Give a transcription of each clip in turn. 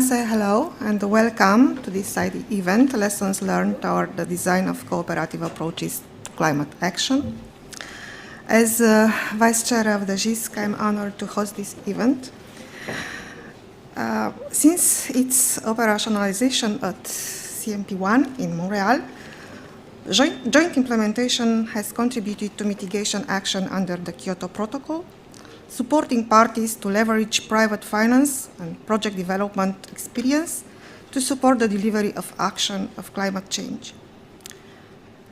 Say hello and welcome to this side event, Lessons Learned Toward the Design of Cooperative Approaches to Climate Action. As Vice Chair of the GISC, I'm honored to host this event. Since its operationalization at CMP1 in Montreal, joint implementation has contributed to mitigation action under the Kyoto Protocol, supporting parties to leverage private finance and project development experience to support the delivery of action of climate change.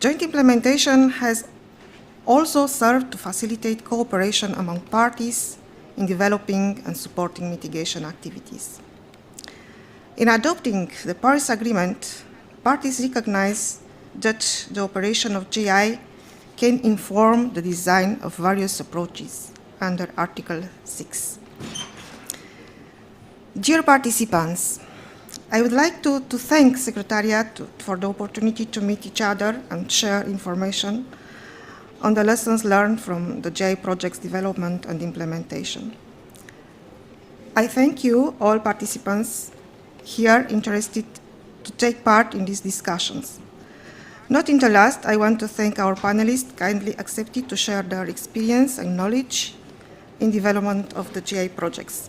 Joint implementation has also served to facilitate cooperation among parties in developing and supporting mitigation activities. In adopting the Paris Agreement, parties recognize that the operation of D.I.A. can inform the design of various approaches under Article 6. Dear participants, I would like to thank Secretariat for the opportunity to meet each other and share information on the lessons learned from the D.I.A. project's development and implementation. I thank you, all participants here interested to take part in these discussions. Not in the last, I want to thank our panelists kindly accepted to share their experience and knowledge in development of the D.I.A. projects.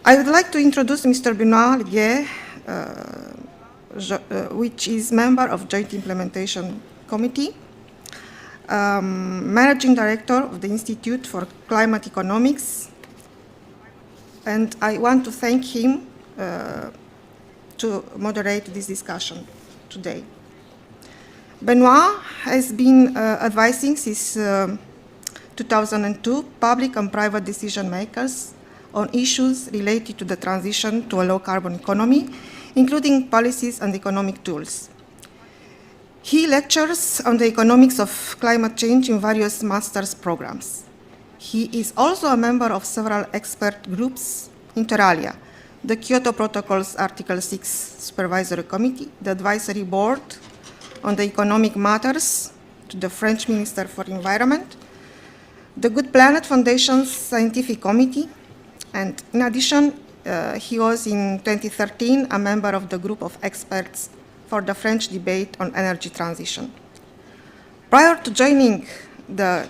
I would like to introduce Mr. Benoit Leguet, which is member of Joint Implementation Committee, Managing Director of the Institute for Climate Economics, and I want to thank him to moderate this discussion today. Benoit has been advising since 2002 public and private decision makers on issues related to the transition to a low carbon economy, including policies and economic tools. He lectures on the economics of climate change in various master's programs. He is also a member of several expert groups, inter alia, the Kyoto Protocol's Article 6 Supervisory Committee, the Advisory Board on the Economic Matters to the French Minister for Environment, the Good Planet Foundation's Scientific Committee, and in addition, he was in 2013 a member of the group of experts for the French debate on energy transition. Prior to joining the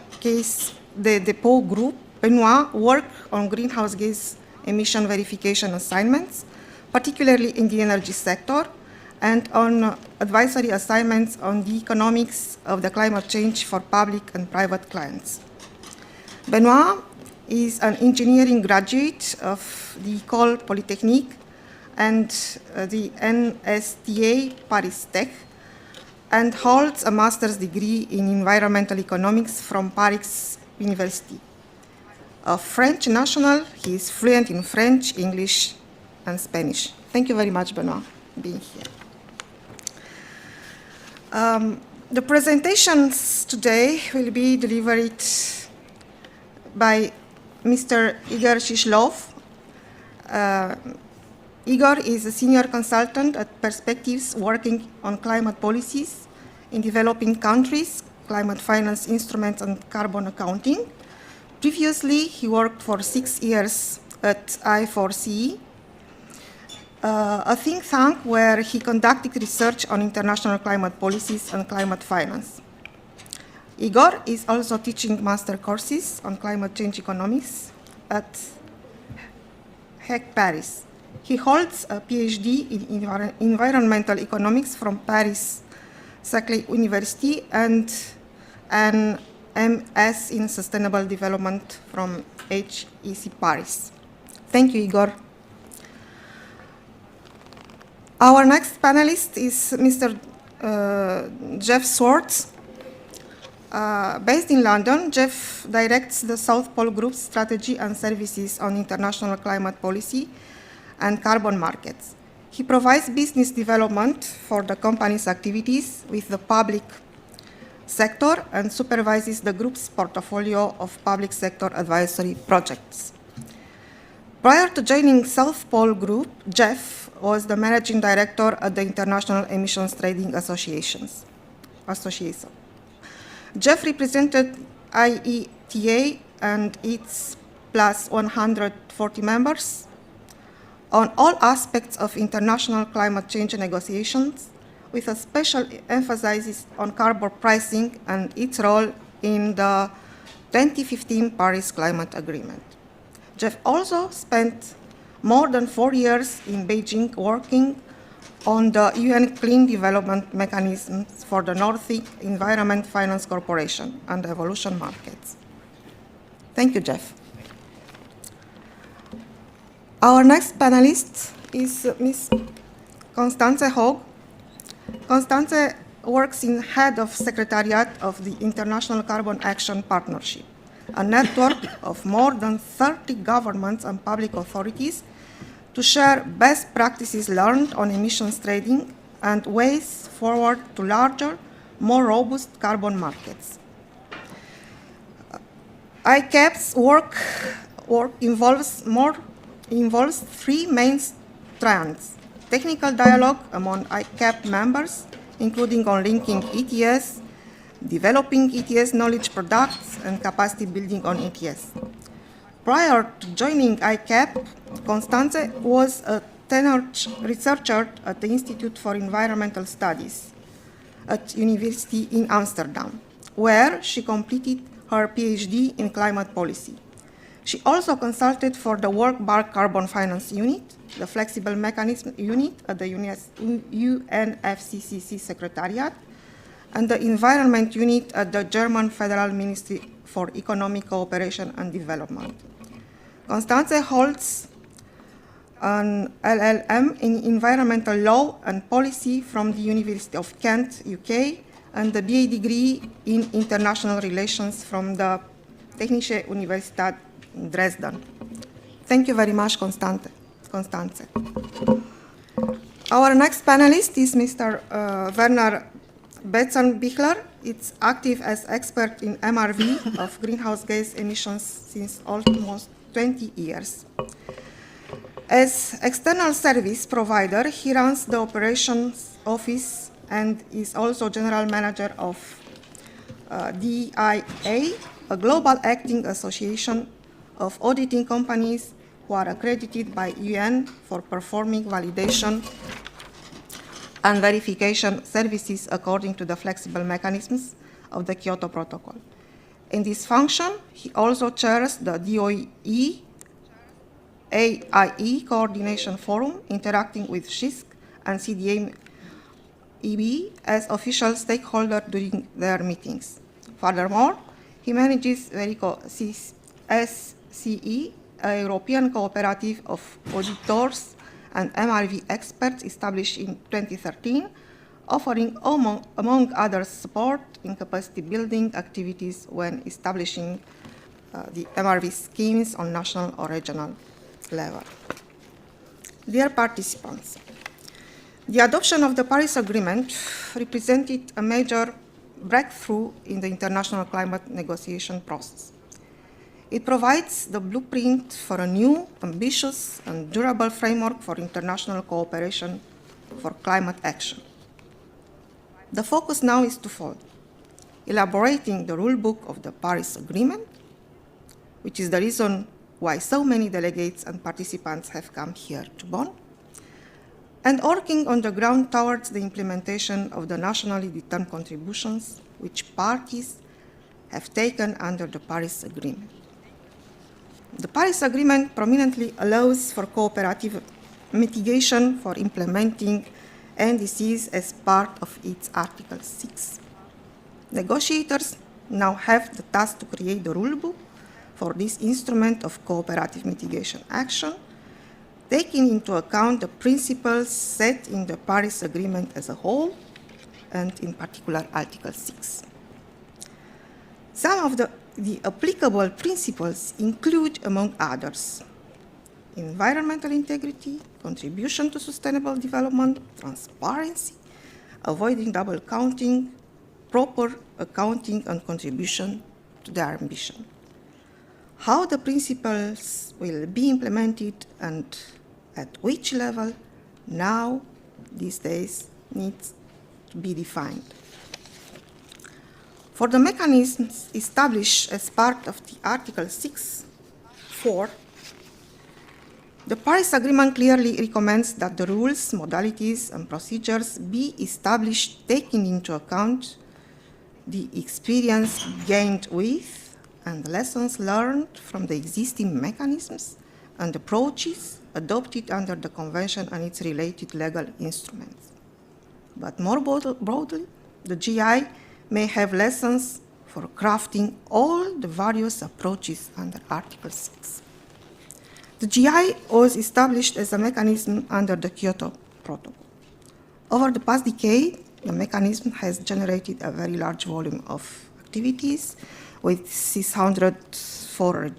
DEPO group, Benoit worked on greenhouse gas emission verification assignments, particularly in the energy sector, and on advisory assignments on the economics of the climate change for public and private clients. Benoit is an engineering graduate of the École Polytechnique and the NSTA Paris Tech, and holds a master's degree in environmental economics from Paris University. A French national, he is fluent in French, English, and Spanish. Thank you very much, Benoit, for being here. The presentations today will be delivered by Mr. Igor Shishlov. Igor is a senior consultant at Perspectives working on climate policies in developing countries, climate finance instruments, and carbon accounting. Previously, he worked for 6 years at I4CE, a think tank where he conducted research on international climate policies and climate finance. Igor is also teaching master courses on climate change economics at Haug, Paris. He holds a PhD in environmental economics from Paris Agr University and an MS in sustainable development from HEC Paris. Thank you, Igor. Our next panelist is Mr. Jeff Swartz. Based in London, Jeff directs the South Pole Group's strategy and services on international climate policy and carbon markets. He provides business development for the company's activities with the public sector and supervises the group's portfolio of public sector advisory projects. Prior to joining South Pole Group, Jeff was the managing director at the International Emissions Trading Association. Jeff represented IETA and its plus 140 members on all aspects of international climate change negotiations, with a special emphasis on carbon pricing and its role in the 2015 Paris Climate Agreement. Jeff also spent more than 4 years in Beijing working on the UN Clean Development Mechanisms for the Nordic Environment Finance Corporation and Evolution Markets. Thank you, Jeff. Our next panelist is Ms. Constanze Haug. Constanze works in head of Secretariat of the International Carbon Action Partnership, a network of more than 30 governments and public authorities to share best practices learned on emissions trading and ways forward to larger, more robust carbon markets. ICAP's work involves three main strands: technical dialogue among ICAP members, including on linking ETS, developing ETS knowledge products, and capacity building on ETS. Prior to joining ICAP, Constanze was a tenured researcher at the Institute for Environmental Studies at University in Amsterdam, where she completed her PhD in climate policy. She also consulted for the Work Bar Carbon Finance Unit, the Flexible Mechanism Unit at the UNFCCC Secretariat, and the Environment Unit at the German Federal Ministry for Economic Cooperation and Development. Constanze holds an LLM in Environmental Law and Policy from the University of Kent, UK, and the BA degree in International Relations from the Technische Universität Dresden. Thank you very much, Constanze. Our next panelist is Mr. Werner Betzenbichler. It's active as expert in MRV of greenhouse gas emissions since almost 20 years. As external service provider, he runs the operations office and is also general manager of D.I.A, a global acting association of auditing companies who are accredited by UN for performing validation and verification services according to the flexible mechanisms of the Kyoto Protocol. In this function, he also chairs the DOE AIE Coordination Forum, interacting with SHISC and CDM EB as official stakeholder during their meetings. Furthermore, he manages Verico SCE, a European cooperative of auditors and MRV experts established in 2013, offering, among others, support in capacity building activities when establishing the MRV schemes on national or regional level. Dear participants, the adoption of the Paris Agreement represented a major breakthrough in the international climate negotiation process. It provides the blueprint for a new, ambitious, and durable framework for international cooperation for climate action. The focus now is twofold: elaborating the rulebook of the Paris Agreement, which is the reason why so many delegates and participants have come here to Bonn, and working on the ground towards the implementation of the nationally determined contributions which parties have taken under the Paris Agreement. The Paris Agreement prominently allows for cooperative mitigation for implementing NDCs as part of its Article 6. Negotiators now have the task to create the rulebook for this instrument of cooperative mitigation action, taking into account the principles set in the Paris Agreement as a whole, and in particular Article 6. Some of the applicable principles include, among others, environmental integrity, contribution to sustainable development, transparency, avoiding double counting, proper accounting, and contribution to their ambition. How the principles will be implemented and at which level now, these days, needs to be defined. For the mechanisms established as part of the Article 6.4, The Paris Agreement clearly recommends that the rules, modalities, and procedures be established taking into account the experience gained with and lessons learned from the existing mechanisms and approaches adopted under the Convention and its related legal instruments. But more broadly, the GI may have lessons for crafting all the various approaches under Article 6. The GI was established as a mechanism under the Kyoto Protocol. Over the past decade, the mechanism has generated a very large volume of activities with 604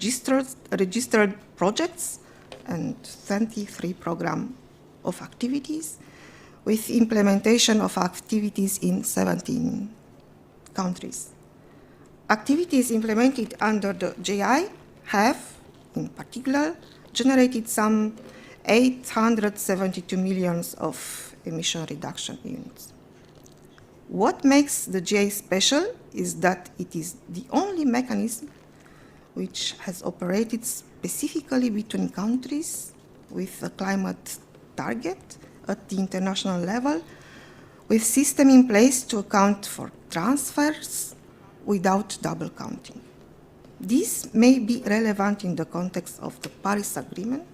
registered projects and 23 programs of activities, with implementation of activities in 17 countries. Activities implemented under the GI have, in particular, generated some 872 million of emission reduction units. What makes the GI special is that it is the only mechanism which has operated specifically between countries with a climate target at the international level, with system in place to account for transfers without double counting. This may be relevant in the context of the Paris Agreement,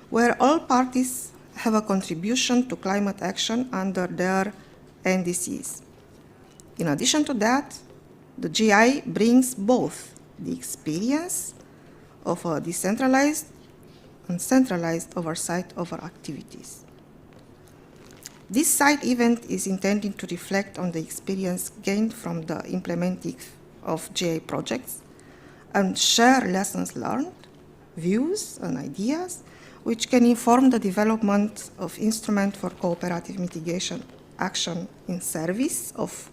where all parties have a contribution to climate action under their NDCs. In addition to that, the GI brings both the experience of a decentralized and centralized oversight over activities. This side event is intended to reflect on the experience gained from the implementing of GI projects and share lessons learned, views, and ideas which can inform the development of instruments for cooperative mitigation action in service of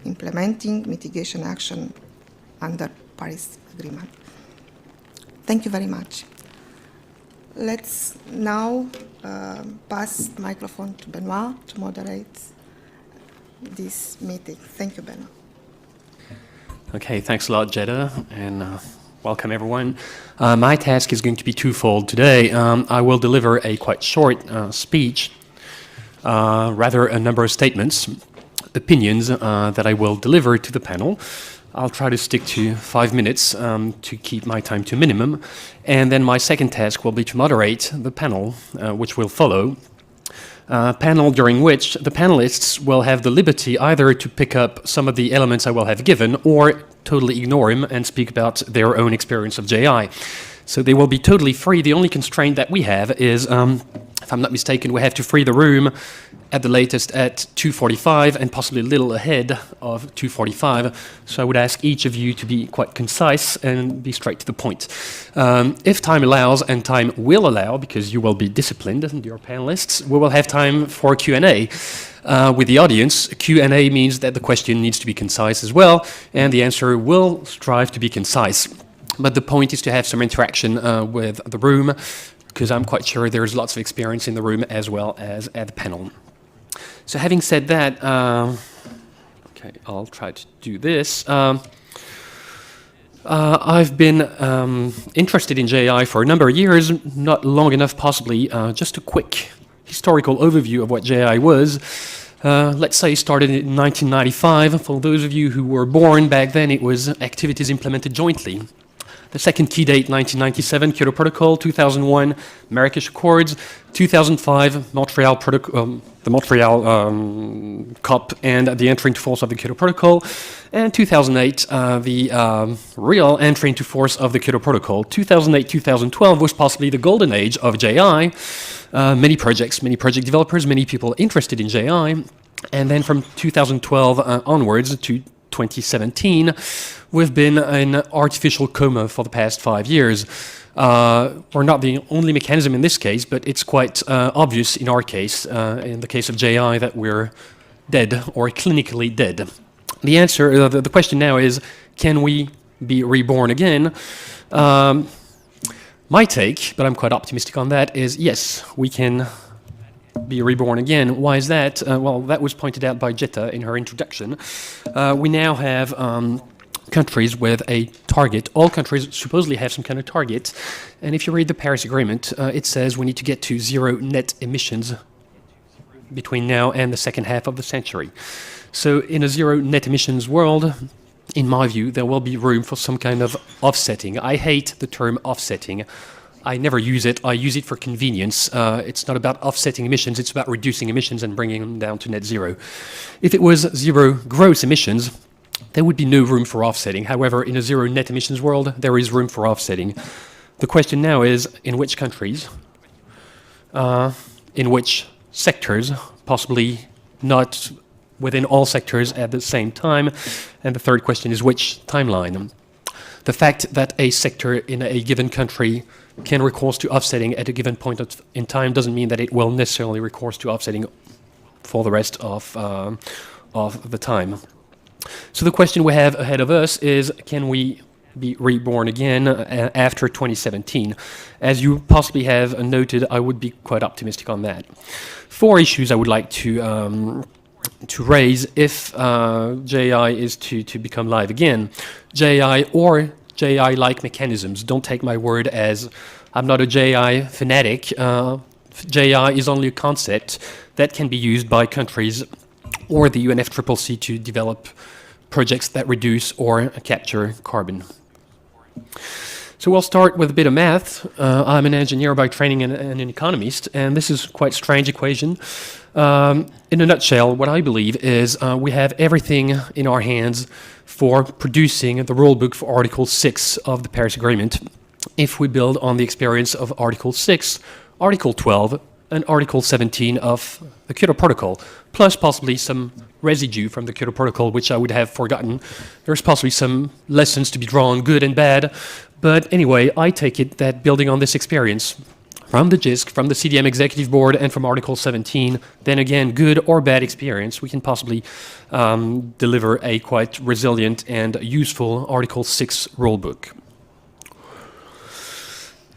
implementing mitigation action under Paris Agreement. Thank you very much. Let's now pass the microphone to Benoit to moderate this meeting. Thank you, Benoit. Okay, thanks a lot, Jetta, and welcome everyone. My task is going to be twofold today. I will deliver a quite short speech, rather a number of statements, opinions that I will deliver to the panel. I'll try to stick to 5 minutes to keep my time to minimum. And then my second task will be to moderate the panel, which will follow. Panel during which the panelists will have the liberty either to pick up some of the elements I will have given or totally ignore them and speak about their own experience of JI. So they will be totally free. The only constraint that we have is, if I'm not mistaken, we have to free the room at the latest at 2:45 and possibly a little ahead of 2:45. So I would ask each of you to be quite concise and be straight to the point. If time allows, and time will allow, because you will be disciplined, your panelists, we will have time for Q&A with the audience. Q&A means that the question needs to be concise as well, and the answer will strive to be concise. But the point is to have some interaction with the room, because I'm quite sure there's lots of experience in the room as well as at the panel. So having said that, okay, I'll try to do this. I've been interested in JI for a number of years, not long enough possibly. Just a quick historical overview of what JI was. Let's say it started in 1995. For those of you who were born back then, it was activities implemented jointly. The second key date, 1997, Kyoto Protocol, 2001, Marrakesh Accords, 2005, Montreal the Montreal COP and the entry into force of the Kyoto Protocol, and 2008, the real entry into force of the Kyoto Protocol. 2008-2012 was possibly the golden age of JI. Many projects, many project developers, many people interested in JI, and then from 2012 onwards to 2017, we've been in artificial coma for the past 5 years. We're not the only mechanism in this case, but it's quite obvious in our case, in the case of JI, that we're dead or clinically dead. The answer, the question now is, can we be reborn again? My take, but I'm quite optimistic on that, is yes, we can be reborn again. Why is that? Well, that was pointed out by Jetta in her introduction. We now have countries with a target. All countries supposedly have some kind of target. And if you read the Paris Agreement, it says we need to get to zero net emissions between now and the second half of the century. So in a zero net emissions world, in my view, there will be room for some kind of offsetting. I hate the term offsetting. I never use it. I use it for convenience. It's not about offsetting emissions. It's about reducing emissions and bringing them down to net zero. If it was zero gross emissions, there would be no room for offsetting. However, in a zero net emissions world, there is room for offsetting. The question now is, in which countries, in which sectors, possibly not within all sectors at the same time, and the third question is which timeline. The fact that a sector in a given country can recourse to offsetting at a given point in time doesn't mean that it will necessarily recourse to offsetting for the rest of the time. So the question we have ahead of us is, can we be reborn again after 2017? As you possibly have noted, I would be quite optimistic on that. 4 issues I would like to raise if J.I. is to become live again. J.I. or J.I.-like mechanisms. Don't take my word as I'm not a J.I. fanatic. J.I. is only a concept that can be used by countries or the UNFCCC to develop projects that reduce or capture carbon. So we'll start with a bit of math. I'm an engineer by training and an economist, and this is quite a strange equation. In a nutshell, what I believe is we have everything in our hands for producing the rulebook for Article 6 of the Paris Agreement if we build on the experience of Article 6, Article 12, and Article 17 of the Kyoto Protocol, plus possibly some residue from the Kyoto Protocol, which I would have forgotten. There's possibly some lessons to be drawn, good and bad. But anyway, I take it that building on this experience from the JISC, from the CDM Executive Board, and from Article 17, then again, good or bad experience, we can possibly deliver a quite resilient and useful Article 6 rulebook.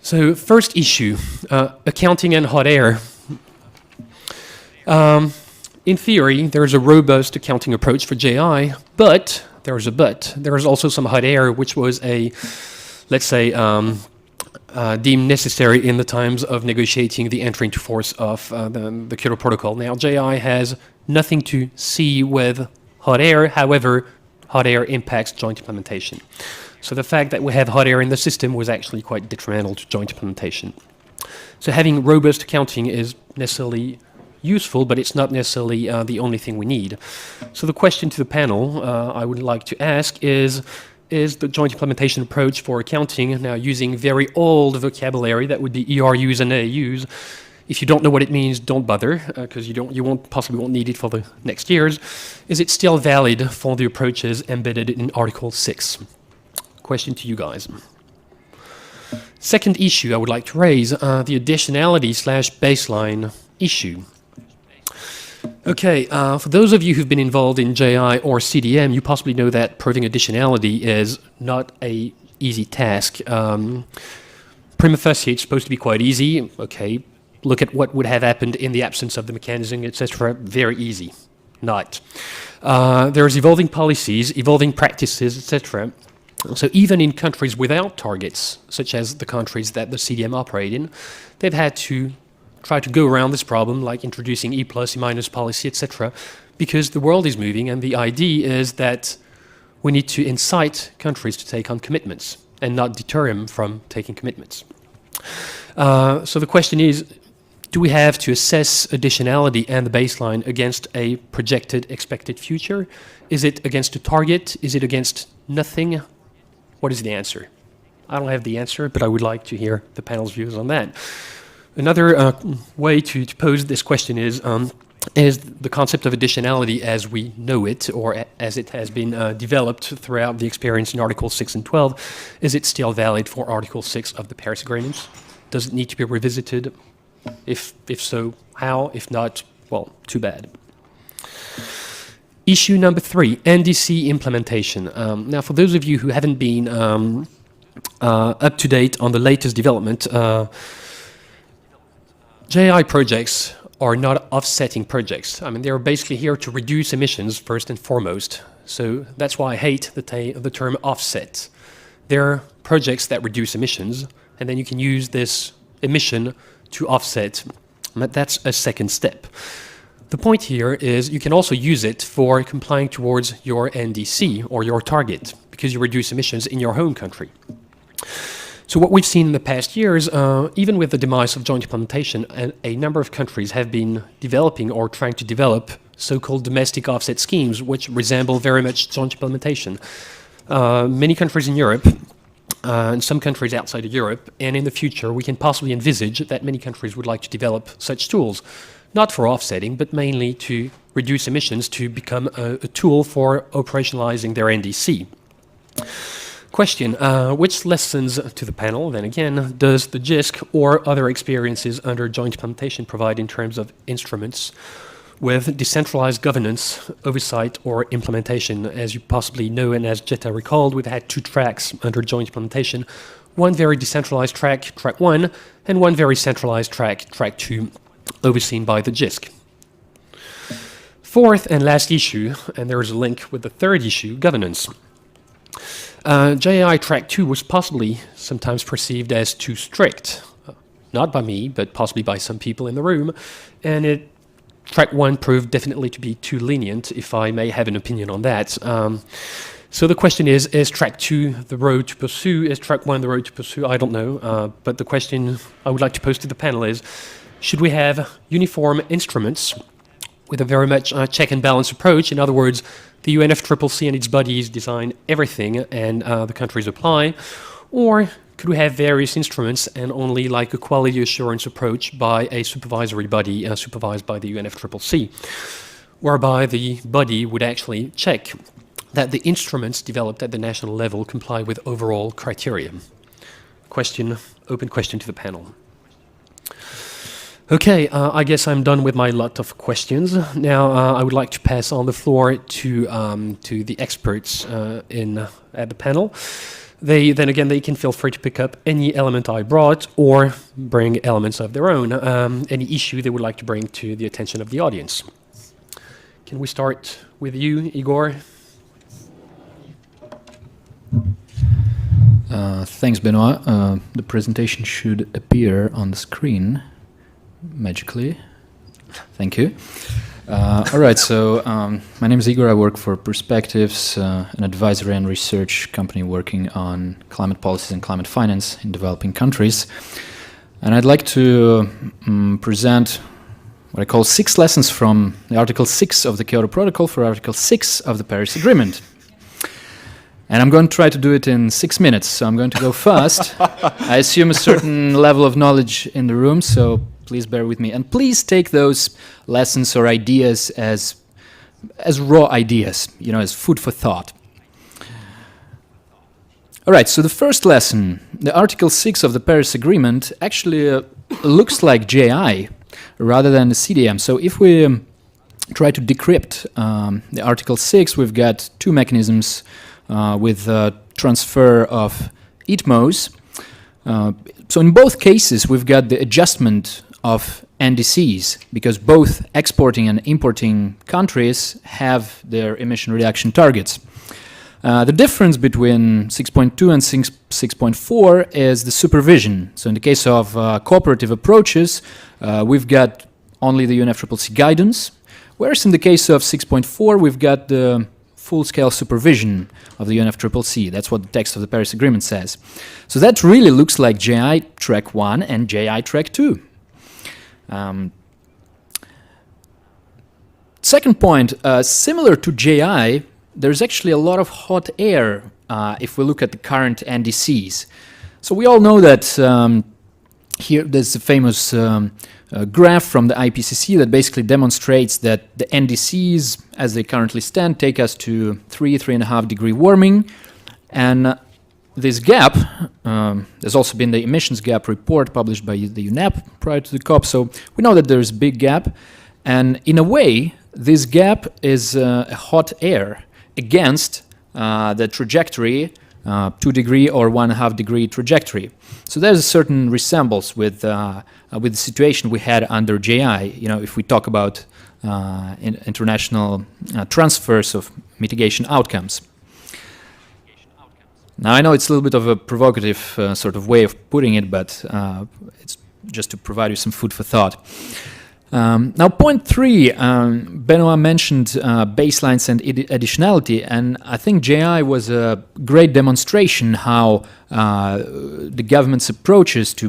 So, first issue, accounting and hot air. In theory, there's a robust accounting approach for JI, but there's a but. There is also some hot air, which was a, let's say, deemed necessary in the times of negotiating the entry into force of the Kyoto Protocol. Now, JI has nothing to see with hot air. However, hot air impacts joint implementation. So the fact that we have hot air in the system was actually quite detrimental to joint implementation. So having robust accounting is necessarily useful, but it's not necessarily the only thing we need. So the question to the panel I would like to ask is the joint implementation approach for accounting, now using very old vocabulary that would be ERUs and AUs. If you don't know what it means, don't bother, because you possibly won't need it for the next years. Is it still valid for the approaches embedded in Article 6? Question to you guys. Second issue I would like to raise, the additionality/baseline issue. Okay, for those of you who've been involved in JI or CDM, you possibly know that proving additionality is not an easy task. Prima facie, it's supposed to be quite easy. Okay, look at what would have happened in the absence of the mechanism, etc. Very easy. Not. There's evolving policies, evolving practices, etc. So even in countries without targets, such as the countries that the CDM operate in, they've had to try to go around this problem, like introducing E+, E- policy, etc., because the world is moving, and the idea is that we need to incite countries to take on commitments and not deter them from taking commitments. So the question is, do we have to assess additionality and the baseline against a projected expected future? Is it against a target? Is it against nothing? What is the answer? I don't have the answer, but I would like to hear the panel's views on that. Another way to pose this question is the concept of additionality as we know it, or as it has been developed throughout the experience in Article 6 and 12, is it still valid for Article 6 of the Paris Agreement? Does it need to be revisited? If so, how? If not, well, too bad. Issue number 3, NDC implementation. Now, for those of you who haven't been up to date on the latest development, JI projects are not offsetting projects. I mean, they're basically here to reduce emissions first and foremost. So that's why I hate the term offset. There are projects that reduce emissions, and then you can use this emission to offset. But that's a second step. The point here is you can also use it for complying towards your NDC or your target, because you reduce emissions in your home country. So what we've seen in the past years, even with the demise of joint implementation, a number of countries have been developing or trying to develop so-called domestic offset schemes, which resemble very much joint implementation. Many countries in Europe, and some countries outside of Europe, and in the future we can possibly envisage that many countries would like to develop such tools, not for offsetting, but mainly to reduce emissions, to become a tool for operationalizing their NDC. Question, which lessons to the panel, then again, does the JISC or other experiences under joint implementation provide in terms of instruments with decentralized governance, oversight, or implementation? As you possibly know, and as Jetta recalled, we've had 2 tracks under joint implementation. One very decentralized track, track 1, and one very centralized track, track 2, overseen by the JISC. Fourth and last issue, and there is a link with the third issue, governance. JAI Track 2 was possibly sometimes perceived as too strict, not by me, but possibly by some people in the room, and Track 1 proved definitely to be too lenient, if I may have an opinion on that. So the question is Track 2 the road to pursue? Is Track 1 the road to pursue? I don't know, but the question I would like to pose to the panel is, should we have uniform instruments with a very much check and balance approach? In other words, the UNFCCC and its bodies design everything and the countries apply, or could we have various instruments and only like a quality assurance approach by a supervisory body supervised by the UNFCCC, whereby the body would actually check that the instruments developed at the national level comply with overall criteria? Open question to the panel. Okay, I guess I'm done with my lot of questions. Now I would like to pass on the floor to the experts at the panel. Then again, they can feel free to pick up any element I brought or bring elements of their own, any issue they would like to bring to the attention of the audience. Can we start with you, Igor? Thanks, Benoit. The presentation should appear on the screen magically. Thank you. All right, so my name is Igor. I work for Perspectives, an advisory and research company working on climate policies and climate finance in developing countries. And I'd like to present what I call 6 lessons from the Article 6 of the Kyoto Protocol for Article 6 of the Paris Agreement. And I'm going to try to do it in 6 minutes, so I'm going to go fast. I assume a certain level of knowledge in the room, so please bear with me. And please take those lessons or ideas as raw ideas, as food for thought. All right, so the first lesson, the Article 6 of the Paris Agreement actually looks like JI rather than the CDM. So if we try to decrypt the Article 6, we've got 2 mechanisms with transfer of ITMOs. So in both cases, we've got the adjustment of NDCs, because both exporting and importing countries have their emission reduction targets. The difference between 6.2 and 6.4 is the supervision. So in the case of cooperative approaches, we've got only the UNFCCC guidance, whereas in the case of 6.4, we've got the full-scale supervision of the UNFCCC. That's what the text of the Paris Agreement says. So that really looks like JI Track 1 and JI Track 2. Second point, similar to JI, there's actually a lot of hot air if we look at the current NDCs. So we all know that here there's a famous graph from the IPCC that basically demonstrates that the NDCs, as they currently stand, take us to 3.5 degree warming. And this gap, there's also been the emissions gap report published by the UNEP prior to the COP. So we know that there's a big gap. And in a way, this gap is a hot air against the trajectory, 2 degree or 1.5 degree trajectory. So there's a certain resemblance with the situation we had under JI. If we talk about international transfers of mitigation outcomes. Now, I know it's a little bit of a provocative sort of way of putting it, but it's just to provide you some food for thought. Now, point 3, Benoit mentioned baselines and additionality, and I think J.I. was a great demonstration how the government's approaches to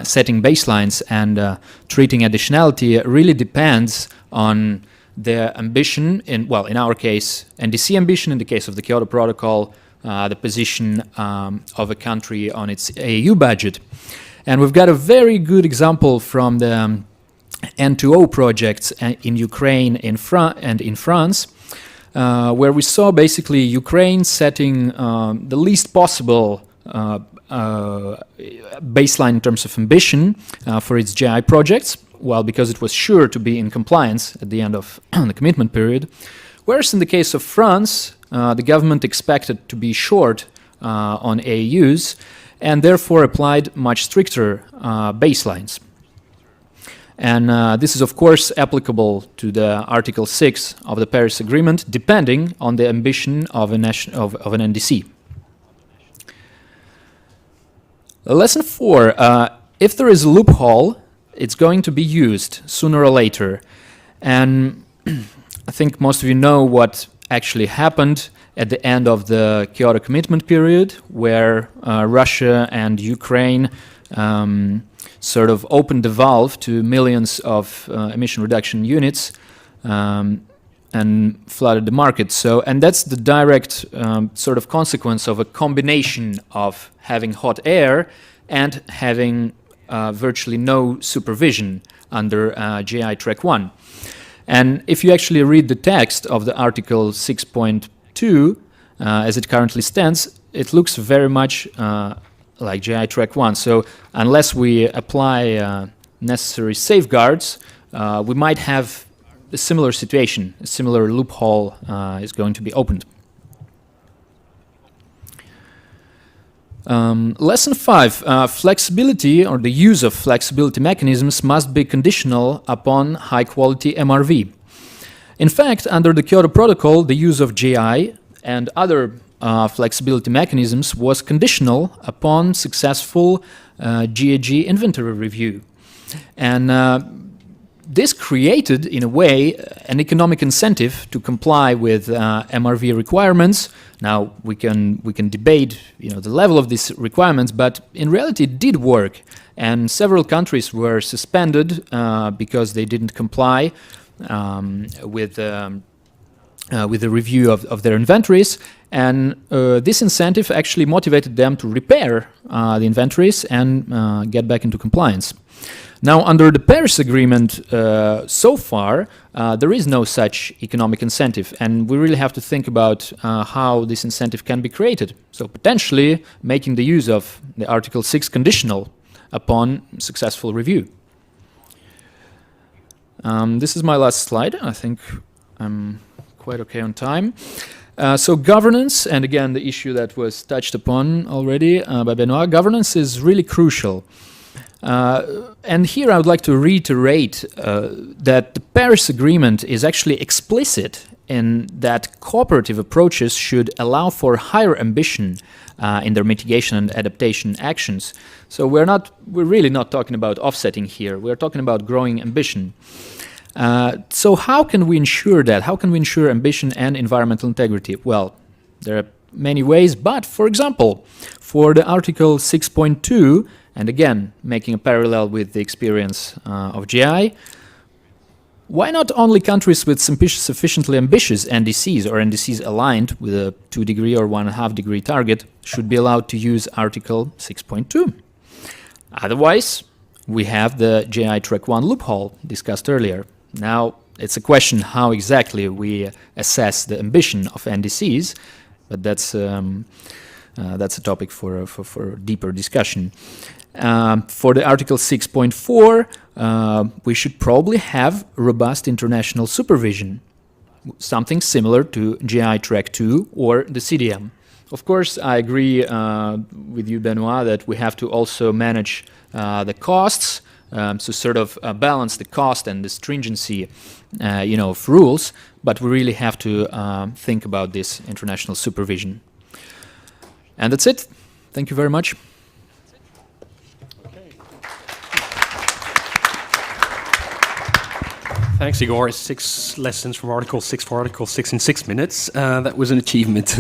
setting baselines and treating additionality really depends on their ambition, in our case, NDC ambition, in the case of the Kyoto Protocol, the position of a country on its AAU budget. And we've got a very good example from the N2O projects in Ukraine and in France, where we saw basically Ukraine setting the least possible baseline in terms of ambition for its GI projects, because it was sure to be in compliance at the end of the commitment period. Whereas in the case of France, the government expected to be short on AAUs and therefore applied much stricter baselines. And this is, of course, applicable to the Article 6 of the Paris Agreement, depending on the ambition of an NDC. Lesson 4. If there is a loophole, it's going to be used sooner or later. And I think most of you know what actually happened at the end of the Kyoto commitment period, where Russia and Ukraine sort of opened the valve to millions of emission reduction units and flooded the market. And that's the direct sort of consequence of a combination of having hot air and having virtually no supervision under GI Track 1. And if you actually read the text of the Article 6.2, as it currently stands, it looks very much like GI Track 1. So unless we apply necessary safeguards, we might have a similar situation, a similar loophole is going to be opened. Lesson 5, flexibility or the use of flexibility mechanisms must be conditional upon high-quality MRV. In fact, under the Kyoto Protocol, the use of GI and other flexibility mechanisms was conditional upon successful GAG inventory review. And this created, in a way, an economic incentive to comply with MRV requirements. Now, we can debate the level of these requirements, but in reality it did work. And several countries were suspended because they didn't comply with the review of their inventories, and this incentive actually motivated them to repair the inventories and get back into compliance. Now, under the Paris Agreement, so far, there is no such economic incentive, and we really have to think about how this incentive can be created. So potentially making the use of the Article 6 conditional upon successful review. This is my last slide. I think I'm quite okay on time. So governance, and again, the issue that was touched upon already by Benoit, governance is really crucial. And here I would like to reiterate that the Paris Agreement is actually explicit in that cooperative approaches should allow for higher ambition in their mitigation and adaptation actions. So we're really not talking about offsetting here. We're talking about growing ambition. So how can we ensure that? How can we ensure ambition and environmental integrity? Well, there are many ways, but for example, for the Article 6.2, and again, making a parallel with the experience of GI, why not only countries with sufficiently ambitious NDCs or NDCs aligned with a 2-degree or 1.5-degree target should be allowed to use Article 6.2? Otherwise, we have the GI Track 1 loophole discussed earlier. Now, it's a question how exactly we assess the ambition of NDCs, but that's a topic for deeper discussion. For the Article 6.4, we should probably have robust international supervision, something similar to GI Track 2 or the CDM. Of course, I agree with you, Benoit, that we have to also manage the costs so sort of balance the cost and the stringency, of rules. But we really have to think about this international supervision. And that's it. Thank you very much. Thanks, Igor. 6 lessons from Article 6 for Article 6 in 6 minutes. That was an achievement.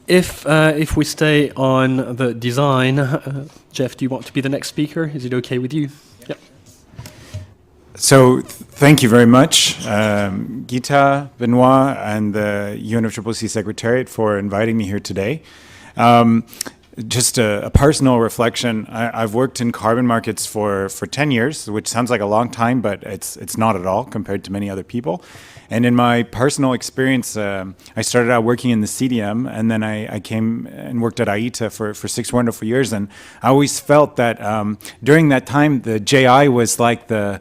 If we stay on the design, Jeff, do you want to be the next speaker? Is it okay with you? Yep. So thank you very much, Gita, Benoit, and the UNFCCC Secretariat for inviting me here today. Just a personal reflection. I've worked in carbon markets for 10 years, which sounds like a long time, but it's not at all compared to many other people. And in my personal experience, I started out working in the CDM, and then I came and worked at IETA for 6 wonderful years. And I always felt that during that time, the JI was like the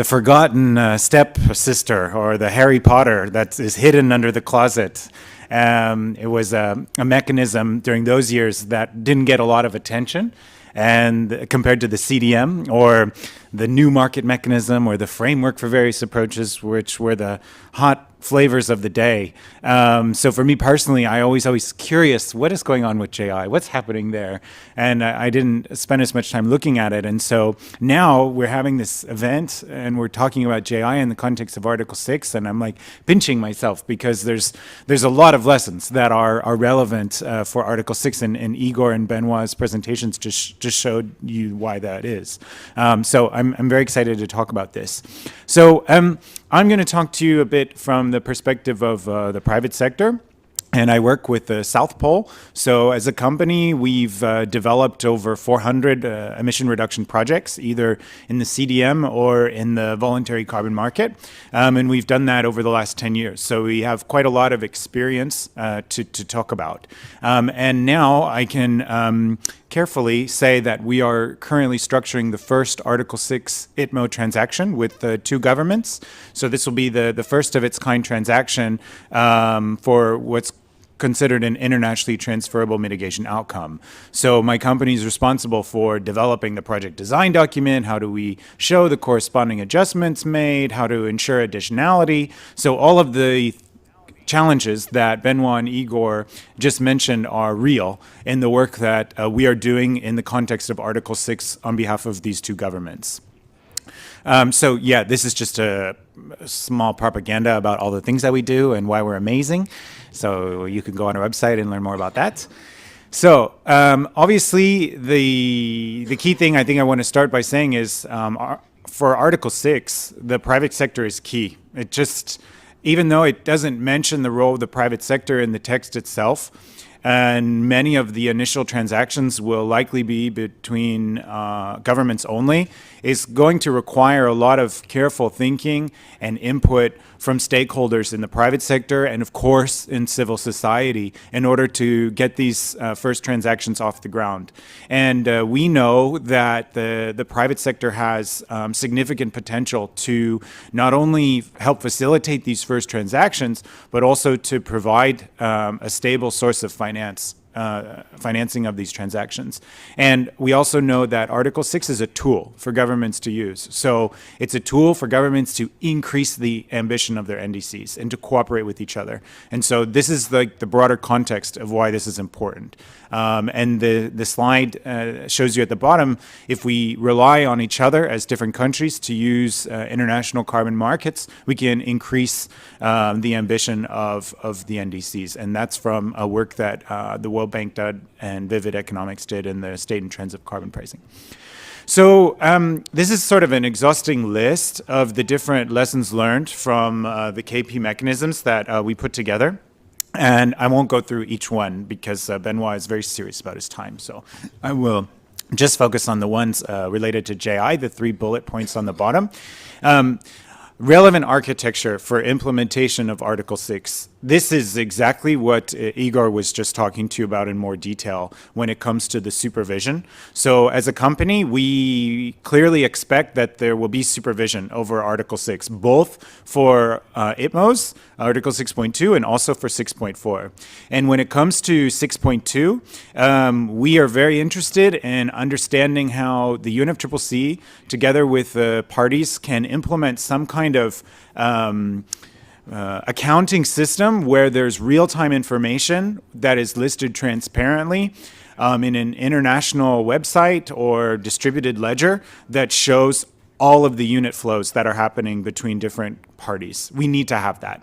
forgotten step-sister, or the Harry Potter that is hidden under the closet. It was a mechanism during those years that didn't get a lot of attention, and compared to the CDM or the new market mechanism or the framework for various approaches, which were the hot flavors of the day. So for me personally, I always curious, what is going on with JI? What's happening there? And I didn't spend as much time looking at it. And so now we're having this event and we're talking about JI in the context of Article 6. And I'm like pinching myself because there's a lot of lessons that are relevant for Article 6. And Igor and Benoit's presentations just showed you why that is. So I'm very excited to talk about this. So I'm going to talk to you a bit from the perspective of the private sector. And I work with the South Pole. So as a company, we've developed over 400 emission reduction projects, either in the CDM or in the voluntary carbon market. And we've done that over the last 10 years. So we have quite a lot of experience to talk about. And now I can carefully say that we are currently structuring the first Article 6 ITMO transaction with the 2 governments. So this will be the first of its kind transaction for what's considered an internationally transferable mitigation outcome. So my company is responsible for developing the project design document. How do we show the corresponding adjustments made? How to ensure additionality? So all of the challenges that Benoit and Igor just mentioned are real in the work that we are doing in the context of Article 6 on behalf of these 2 governments. So yeah, this is just a small propaganda about all the things that we do and why we're amazing. So you can go on our website and learn more about that. So obviously the key thing I think I want to start by saying is for Article 6, the private sector is key. It just, even though it doesn't mention the role of the private sector in the text itself, and many of the initial transactions will likely be between governments only, is going to require a lot of careful thinking and input from stakeholders in the private sector and, of course, in civil society in order to get these first transactions off the ground. And we know that the private sector has significant potential to not only help facilitate these first transactions, but also to provide a stable source of financing of these transactions. And we also know that Article 6 is a tool for governments to use. So it's a tool for governments to increase the ambition of their NDCs and to cooperate with each other. And so this is like the broader context of why this is important. And the slide shows you at the bottom, if we rely on each other as different countries to use international carbon markets, we can increase the ambition of the NDCs. And that's from a work that the World Bank did and Vivid Economics did in the State and Trends of Carbon Pricing. So this is sort of an exhausting list of the different lessons learned from the KP mechanisms that we put together. And I won't go through each one because Benoit is very serious about his time. So I will just focus on the ones related to JI, the 3 bullet points on the bottom. Relevant architecture for implementation of Article 6. this is exactly what Igor was just talking to you about in more detail when it comes to the supervision. So as a company, we clearly expect that there will be supervision over Article 6, both for ITMOs, Article 6.2, and also for 6.4. And when it comes to 6.2, we are very interested in understanding how the UNFCCC, together with the parties, can implement some kind of accounting system where there's real-time information that is listed transparently in an international website or distributed ledger that shows all of the unit flows that are happening between different parties. We need to have that.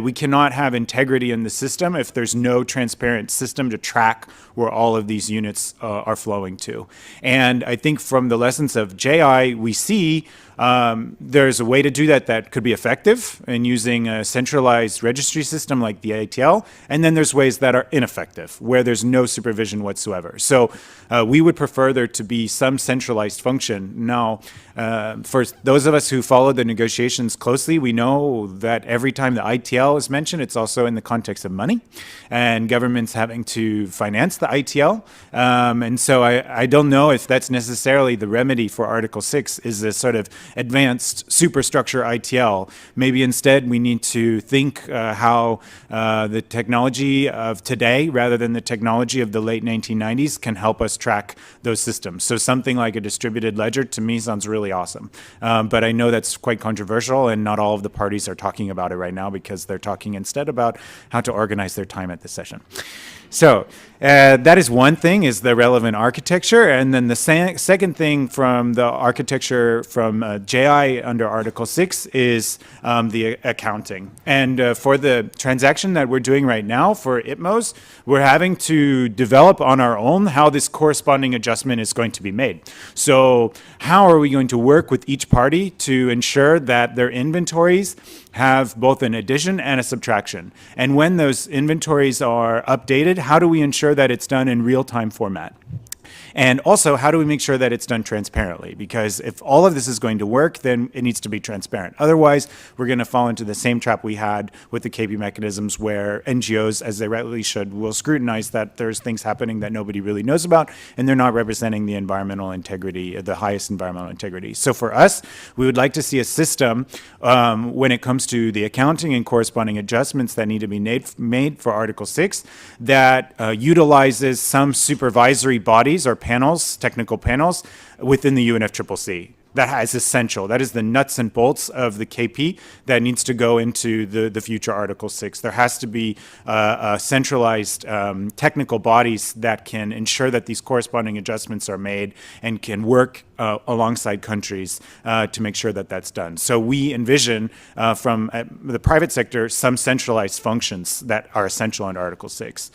We cannot have integrity in the system if there's no transparent system to track where all of these units are flowing to. And I think from the lessons of JI, we see there's a way to do that that could be effective in using a centralized registry system like the ITL, and then there's ways that are ineffective, where there's no supervision whatsoever. So we would prefer there to be some centralized function. Now, for those of us who follow the negotiations closely, we know that every time the ITL is mentioned, it's also in the context of money, and governments having to finance the ITL. And so I don't know if that's necessarily the remedy for Article 6, is this sort of advanced superstructure ITL. Maybe instead we need to think how the technology of today, rather than the technology of the late 1990s, can help us track those systems. So something like a distributed ledger to me sounds really awesome. But I know that's quite controversial, and not all of the parties are talking about it right now because they're talking instead about how to organize their time at the session. So that is one thing, is the relevant architecture. And then the second thing from the architecture from JI under Article 6 is the accounting. And for the transaction that we're doing right now for ITMOs, we're having to develop on our own how this corresponding adjustment is going to be made. So how are we going to work with each party to ensure that their inventories have both an addition and a subtraction? And when those inventories are updated, how do we ensure that it's done in real-time format? And also, how do we make sure that it's done transparently? Because if all of this is going to work, then it needs to be transparent. Otherwise, we're going to fall into the same trap we had with the KP mechanisms, where NGOs, as they rightly should, will scrutinize that there's things happening that nobody really knows about, and they're not representing the environmental integrity, the highest environmental integrity. So for us, we would like to see a system when it comes to the accounting and corresponding adjustments that need to be made for Article 6 that utilizes some supervisory bodies or panels, technical panels, within the UNFCCC. That is essential. That is the nuts and bolts of the KP that needs to go into the future Article 6. There has to be centralized technical bodies that can ensure that these corresponding adjustments are made and can work alongside countries to make sure that that's done. So we envision from the private sector some centralized functions that are essential under Article 6.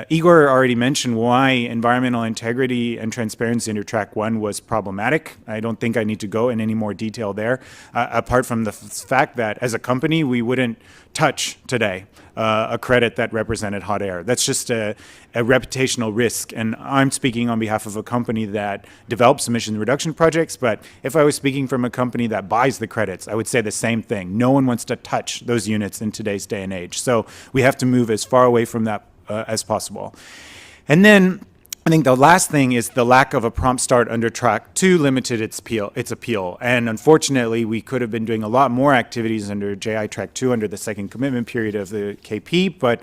Igor already mentioned why environmental integrity and transparency under Track 1 was problematic. I don't think I need to go in any more detail there, apart from the fact that as a company, we wouldn't touch today a credit that represented hot air. That's just a reputational risk. And I'm speaking on behalf of a company that develops emission reduction projects, but if I was speaking from a company that buys the credits, I would say the same thing. No one wants to touch those units in today's day and age. So we have to move as far away from that as possible. And then I think the last thing is the lack of a prompt start under Track 2 limited its appeal. And unfortunately, we could have been doing a lot more activities under JI Track 2 under the second commitment period of the KP, but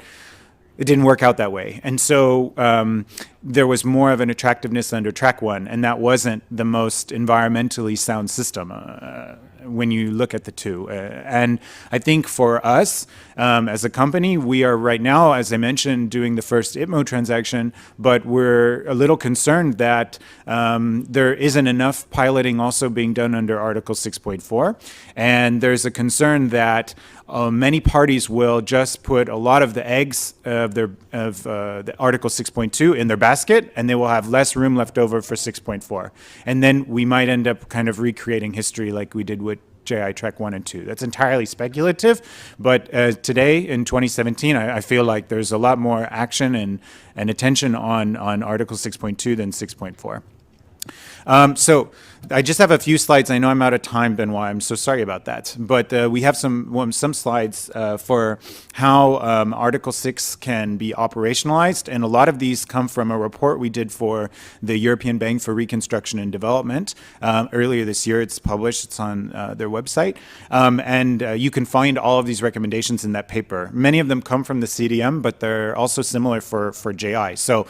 it didn't work out that way. And so there was more of an attractiveness under Track 1, and that wasn't the most environmentally sound system when you look at the two. And I think for us, as a company, we are right now, as I mentioned, doing the first ITMO transaction, but we're a little concerned that there isn't enough piloting also being done under Article 6.4. And there's a concern that many parties will just put a lot of the eggs of the Article 6.2 in their basket, and they will have less room left over for 6.4. And then we might end up kind of recreating history like we did with JI Track 1 and 2. That's entirely speculative, but today in 2017, I feel like there's a lot more action and attention on Article 6.2 than 6.4. So I just have a few slides. I know I'm out of time, Benoit. I'm so sorry about that. But we have some slides for how Article 6 can be operationalized. And a lot of these come from a report we did for the European Bank for Reconstruction and Development earlier this year. It's published. It's on their website. And you can find all of these recommendations in that paper. Many of them come from the CDM, but they're also similar for JI. So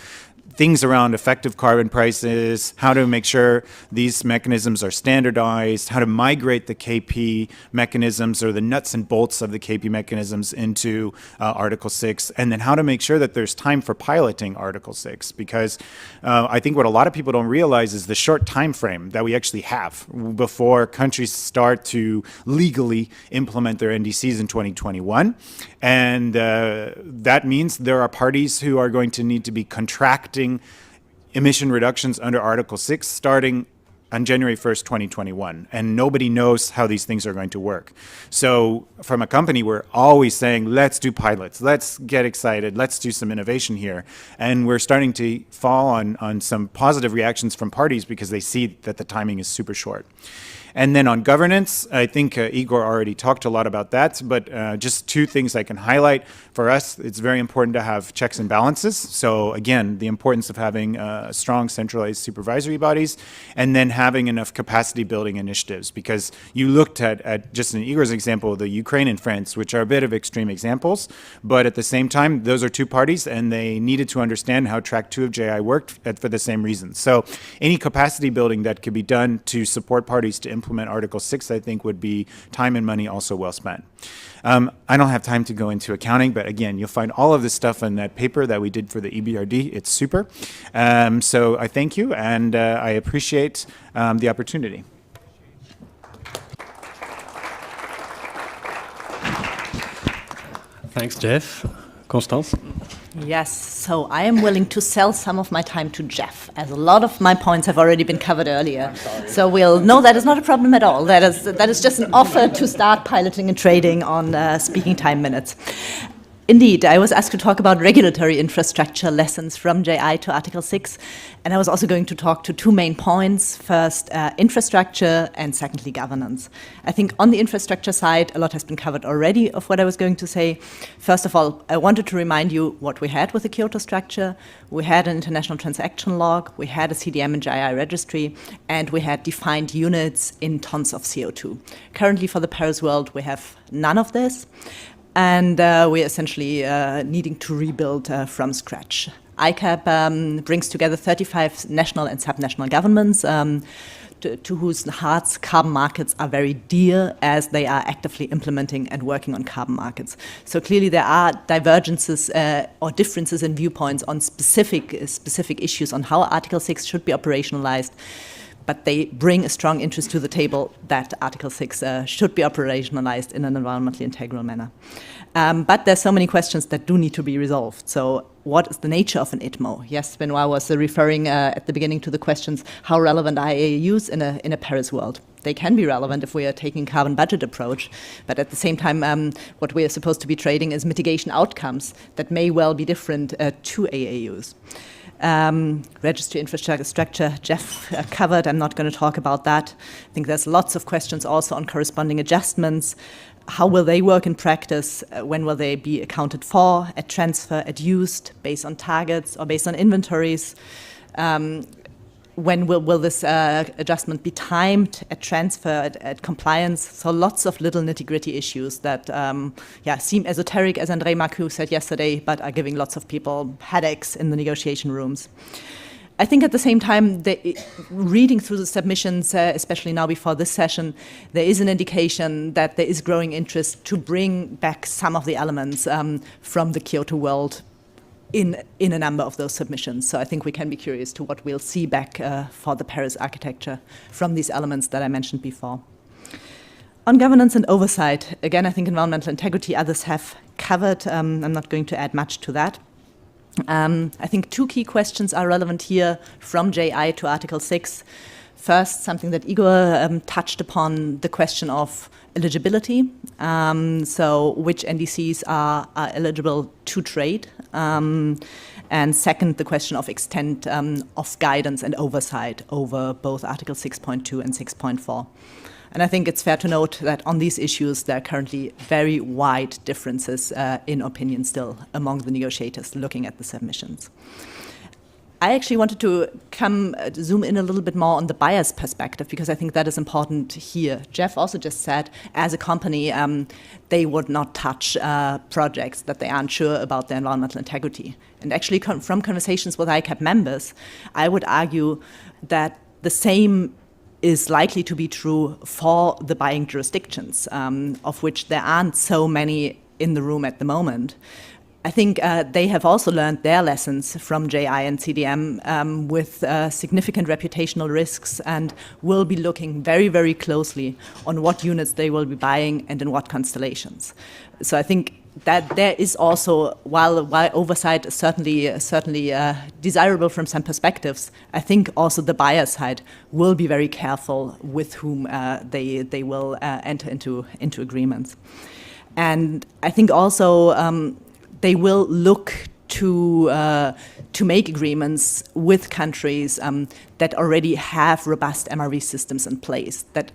things around effective carbon prices, how to make sure these mechanisms are standardized, how to migrate the KP mechanisms or the nuts and bolts of the KP mechanisms into Article 6, and then how to make sure that there's time for piloting Article 6, because I think what a lot of people don't realize is the short time frame that we actually have before countries start to legally implement their NDCs in 2021. And that means there are parties who are going to need to be contracting emission reductions under Article 6 starting on January 1st, 2021. And nobody knows how these things are going to work. So from a company, we're always saying, let's do pilots, let's get excited, let's do some innovation here. And we're starting to fall on some positive reactions from parties because they see that the timing is super short. And then on governance, I think Igor already talked a lot about that, but just two things I can highlight. For us, it's very important to have checks and balances. So again, the importance of having strong centralized supervisory bodies, and then having enough capacity building initiatives. Because you looked at just in Igor's example, the Ukraine and France, which are a bit of extreme examples, but at the same time, those are two parties, and they needed to understand how Track 2 of JI worked for the same reasons. So any capacity building that could be done to support parties to implement Article 6, I think, would be time and money also well spent. I don't have time to go into accounting, but again, you'll find all of this stuff in that paper that we did for the EBRD. It's super. So I thank you, and I appreciate the opportunity. Thanks, Jeff. Constanze? Yes, so I am willing to sell some of my time to Jeff, as a lot of my points have already been covered earlier. So no, that is not a problem at all. That is just an offer to start piloting and trading on speaking time minutes. Indeed, I was asked to talk about regulatory infrastructure lessons from JI to Article 6, and I was also going to talk to two main points. First, infrastructure, and secondly, governance. I think on the infrastructure side, a lot has been covered already of what I was going to say. First of all, I wanted to remind you what we had with the Kyoto structure. We had an international transaction log, we had a CDM and JI registry, and we had defined units in tons of CO2. Currently, for the Paris world, we have none of this. And we're essentially needing to rebuild from scratch. ICAP brings together 35 national and subnational governments to whose hearts carbon markets are very dear, as they are actively implementing and working on carbon markets. So clearly there are divergences or differences in viewpoints on specific issues on how Article 6 should be operationalized. But they bring a strong interest to the table that Article 6 should be operationalized in an environmentally integral manner. But there's so many questions that do need to be resolved. So what is the nature of an ITMO? Yes, Benoit was referring at the beginning to the questions, how relevant are AAUs in a Paris world? They can be relevant if we are taking carbon budget approach, but at the same time, what we are supposed to be trading is mitigation outcomes that may well be different to AAUs. Registry infrastructure, Jeff covered. I'm not going to talk about that. I think there's lots of questions also on corresponding adjustments. How will they work in practice? When will they be accounted for, at transfer, at used, based on targets or based on inventories? When will this adjustment be timed at transfer, at compliance? So lots of little nitty-gritty issues that seem esoteric, as André Marcoux said yesterday, but are giving lots of people headaches in the negotiation rooms. I think at the same time, reading through the submissions, especially now before this session, there is an indication that there is growing interest to bring back some of the elements from the Kyoto world in a number of those submissions. So I think we can be curious to what we'll see back for the Paris architecture from these elements that I mentioned before. On governance and oversight, again, I think environmental integrity others have covered. I'm not going to add much to that. I think two key questions are relevant here from JI to Article 6. First, something that Igor touched upon, the question of eligibility. So which NDCs are eligible to trade. And second, the question of extent of guidance and oversight over both Article 6.2 and 6.4. And I think it's fair to note that on these issues, there are currently very wide differences in opinion still among the negotiators looking at the submissions. I actually wanted to zoom in a little bit more on the buyer's perspective, because I think that is important here. Jeff also just said, as a company, they would not touch projects that they aren't sure about their environmental integrity. And actually, from conversations with ICAP members, I would argue that the same is likely to be true for the buying jurisdictions, of which there aren't so many in the room at the moment. I think they have also learned their lessons from J.I. and CDM with significant reputational risks, and will be looking very, very closely on what units they will be buying and in what constellations. So I think that there is also, while oversight is certainly desirable from some perspectives, I think also the buyer side will be very careful with whom they will enter into agreements. And I think also they will look to make agreements with countries that already have robust MRV systems in place, that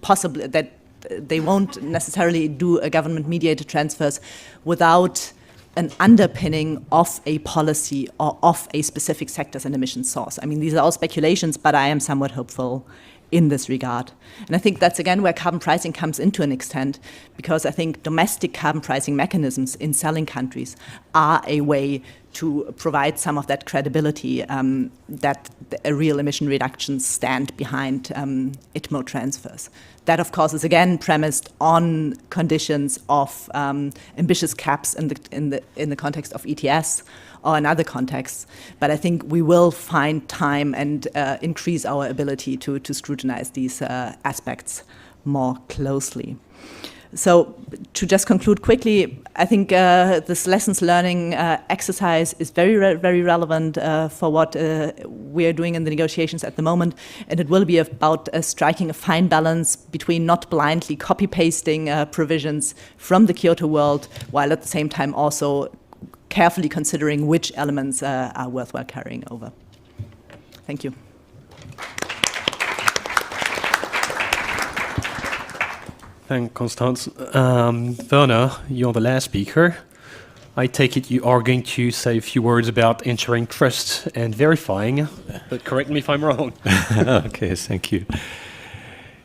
possibly that they won't necessarily do a government-mediated transfers without an underpinning of a policy or of a specific sectors and emission source. I mean, these are all speculations, but I am somewhat hopeful in this regard. And I think that's, again, where carbon pricing comes into an extent, because I think domestic carbon pricing mechanisms in selling countries are a way to provide some of that credibility that real emission reductions stand behind ITMO transfers. That, of course, is again premised on conditions of ambitious caps in the context of ETS or in other contexts. But I think we will find time and increase our ability to scrutinize these aspects more closely. So to just conclude quickly, I think this lessons learning exercise is very relevant for what we are doing in the negotiations at the moment, and it will be about striking a fine balance between not blindly copy-pasting provisions from the Kyoto world, while at the same time also carefully considering which elements are worthwhile carrying over. Thank you. Thank Constanze. Werner, you're the last speaker. I take it you are going to say a few words about ensuring trust and verifying, but correct me if I'm wrong. Okay, thank you.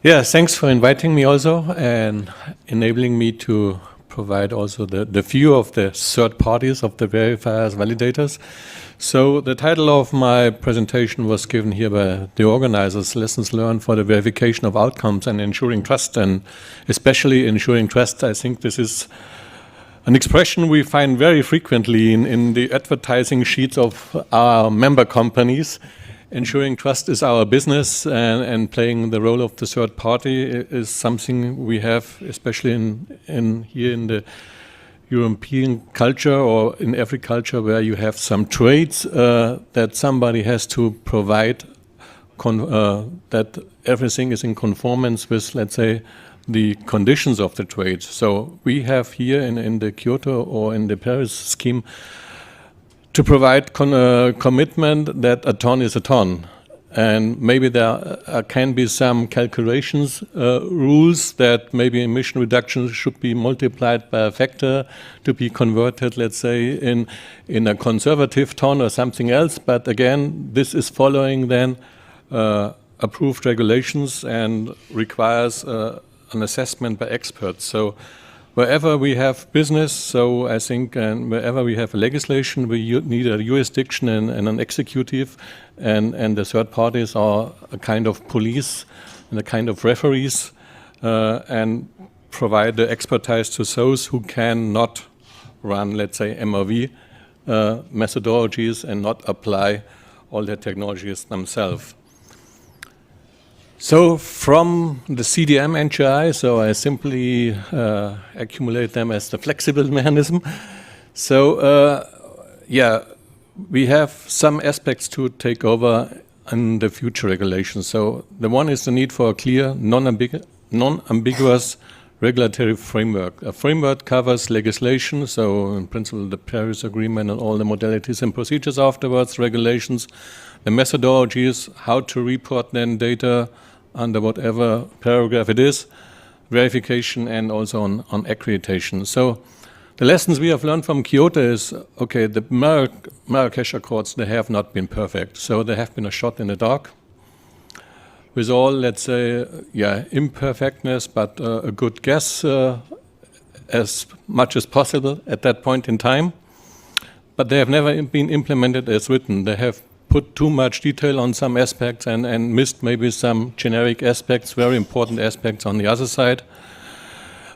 Yeah, thanks for inviting me also and enabling me to provide also the view of the third parties, of the verifiers, validators. So the title of my presentation was given here by the organizers, Lessons Learned for the Verification of Outcomes and Ensuring Trust, and especially ensuring trust. I think this is an expression we find very frequently in the advertising sheets of our member companies. Ensuring trust is our business, and playing the role of the third party is something we have, especially in here in the European culture, or in every culture where you have some traits that somebody has to provide that everything is in conformance with, let's say, the conditions of the trade. So we have here in the Kyoto or in the Paris scheme to provide commitment that a ton is a ton. And maybe there can be some calculations, rules that maybe emission reductions should be multiplied by a factor to be converted, let's say, in a conservative ton or something else. But again, this is following then approved regulations and requires an assessment by experts. So wherever we have business, so I think, and wherever we have legislation, we need a jurisdiction and an executive, and the third parties are a kind of police and a kind of referees, and provide the expertise to those who cannot run, let's say, MRV methodologies and not apply all their technologies themselves. So from the CDM NGI, so I simply accumulate them as the flexible mechanism. So yeah, we have some aspects to take over in the future regulations. So the one is the need for a clear, non-ambiguous regulatory framework. A framework covers legislation, so in principle the Paris Agreement and all the modalities and procedures afterwards, regulations, the methodologies, how to report then data under whatever paragraph it is, verification, and also on accreditation. So the lessons we have learned from Kyoto is, okay, the Marrakesh Accords, they have not been perfect. So they have been a shot in the dark with all, let's say, imperfectness, but a good guess as much as possible at that point in time. But they have never been implemented as written. They have put too much detail on some aspects and missed maybe some generic aspects, very important aspects on the other side.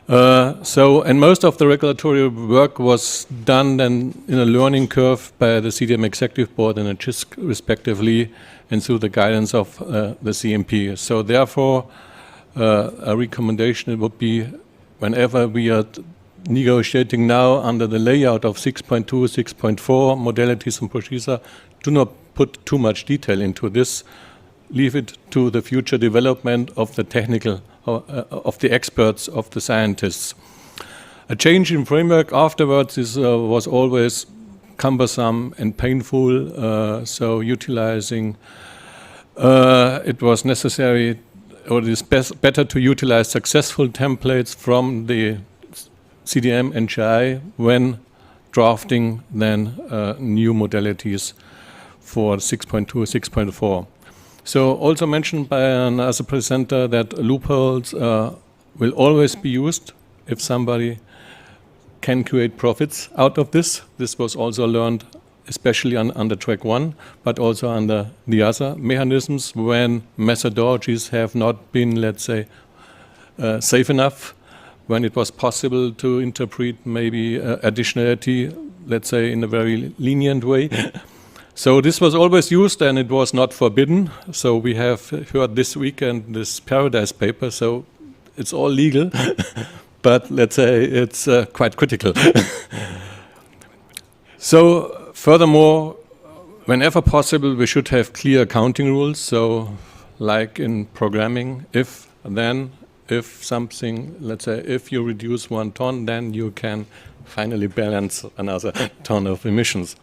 And most of the regulatory work was done then in a learning curve by the CDM Executive Board and the CHISC respectively, and through the guidance of the CMP. So therefore, a recommendation would be, whenever we are negotiating now under the layout of 6.2, 6.4 modalities and procedure, do not put too much detail into this. Leave it to the future development of the technical, of the experts, of the scientists. A change in framework afterwards was always cumbersome and painful, so utilizing, it was necessary, or it is better to utilize successful templates from the CDM and GI when drafting then new modalities for 6.2, 6.4. So also mentioned by another presenter that loopholes will always be used if somebody can create profits out of this. This was also learned especially under track 1, but also under the other mechanisms when methodologies have not been, let's say, safe enough, when it was possible to interpret maybe additionality, let's say, in a very lenient way. So this was always used and it was not forbidden. So we have heard this weekend this Paradise paper, so it's all legal, but let's say it's quite critical. So furthermore, whenever possible, we should have clear accounting rules. So like in programming, if, then, if something, let's say, if you reduce 1 ton, then you can finally balance another ton of emissions.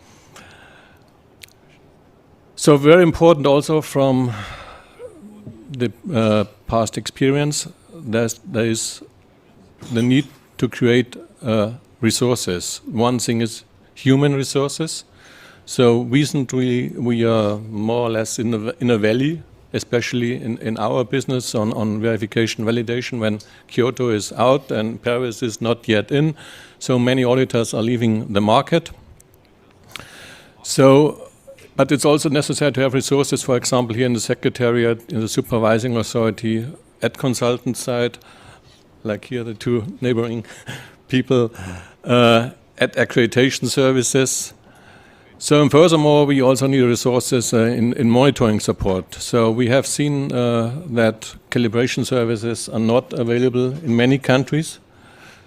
So very important also from the past experience, there is the need to create resources. One thing is human resources. So recently we are more or less in a valley, especially in our business on verification validation, when Kyoto is out and Paris is not yet in. So many auditors are leaving the market. So, but it's also necessary to have resources, for example, here in the Secretariat, in the supervising authority, at consultant side, like here the two neighboring people, at accreditation services. So, and furthermore, we also need resources in monitoring support. So we have seen that calibration services are not available in many countries.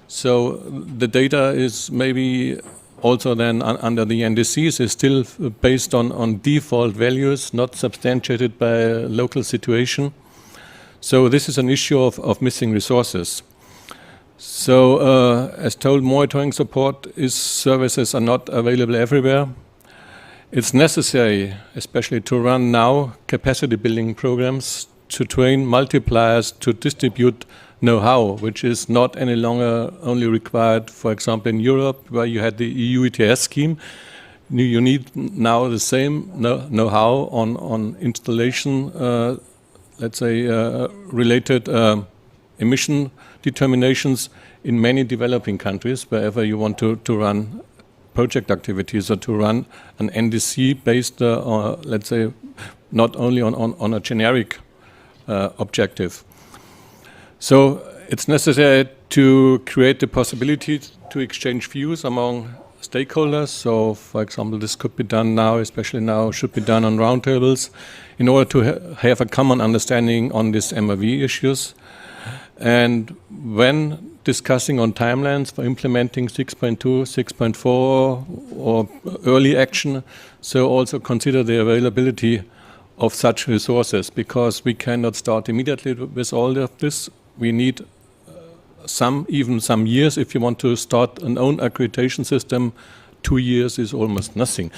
So the data is maybe also then under the NDCs is still based on default values, not substantiated by a local situation. So this is an issue of missing resources. So as told, monitoring support services are not available everywhere. It's necessary, especially to run now capacity building programs, to train multipliers to distribute know-how, which is not any longer only required, for example, in Europe, where you had the EU ETS scheme. You need now the same know-how on installation, let's say, related emission determinations in many developing countries, wherever you want to run project activities or to run an NDC based, let's say, not only on a generic objective. So it's necessary to create the possibility to exchange views among stakeholders. So, for example, this could be done now, especially now, should be done on roundtables, in order to have a common understanding on these MRV issues. And when discussing on timelines for implementing 6.2, 6.4 or early action, so also consider the availability of such resources, because we cannot start immediately with all of this. We need even some years. If you want to start an own accreditation system, 2 years is almost nothing.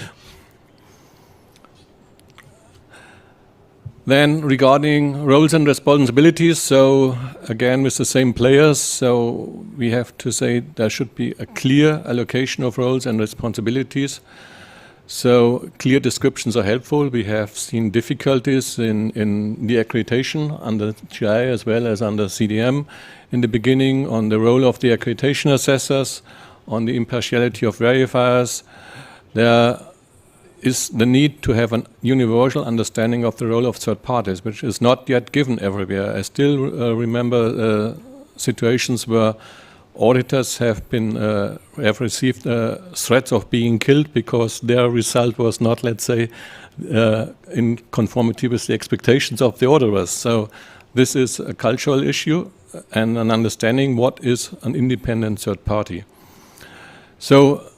Then regarding roles and responsibilities, so again with the same players, so we have to say there should be a clear allocation of roles and responsibilities. So clear descriptions are helpful. We have seen difficulties in the accreditation under D.I.A as well as under CDM in the beginning on the role of the accreditation assessors, on the impartiality of verifiers. There is the need to have a universal understanding of the role of third parties, which is not yet given everywhere. I still remember situations where auditors have received threats of being killed because their result was not, let's say, in conformity with the expectations of the auditors. So this is a cultural issue and an understanding what is an independent third party. So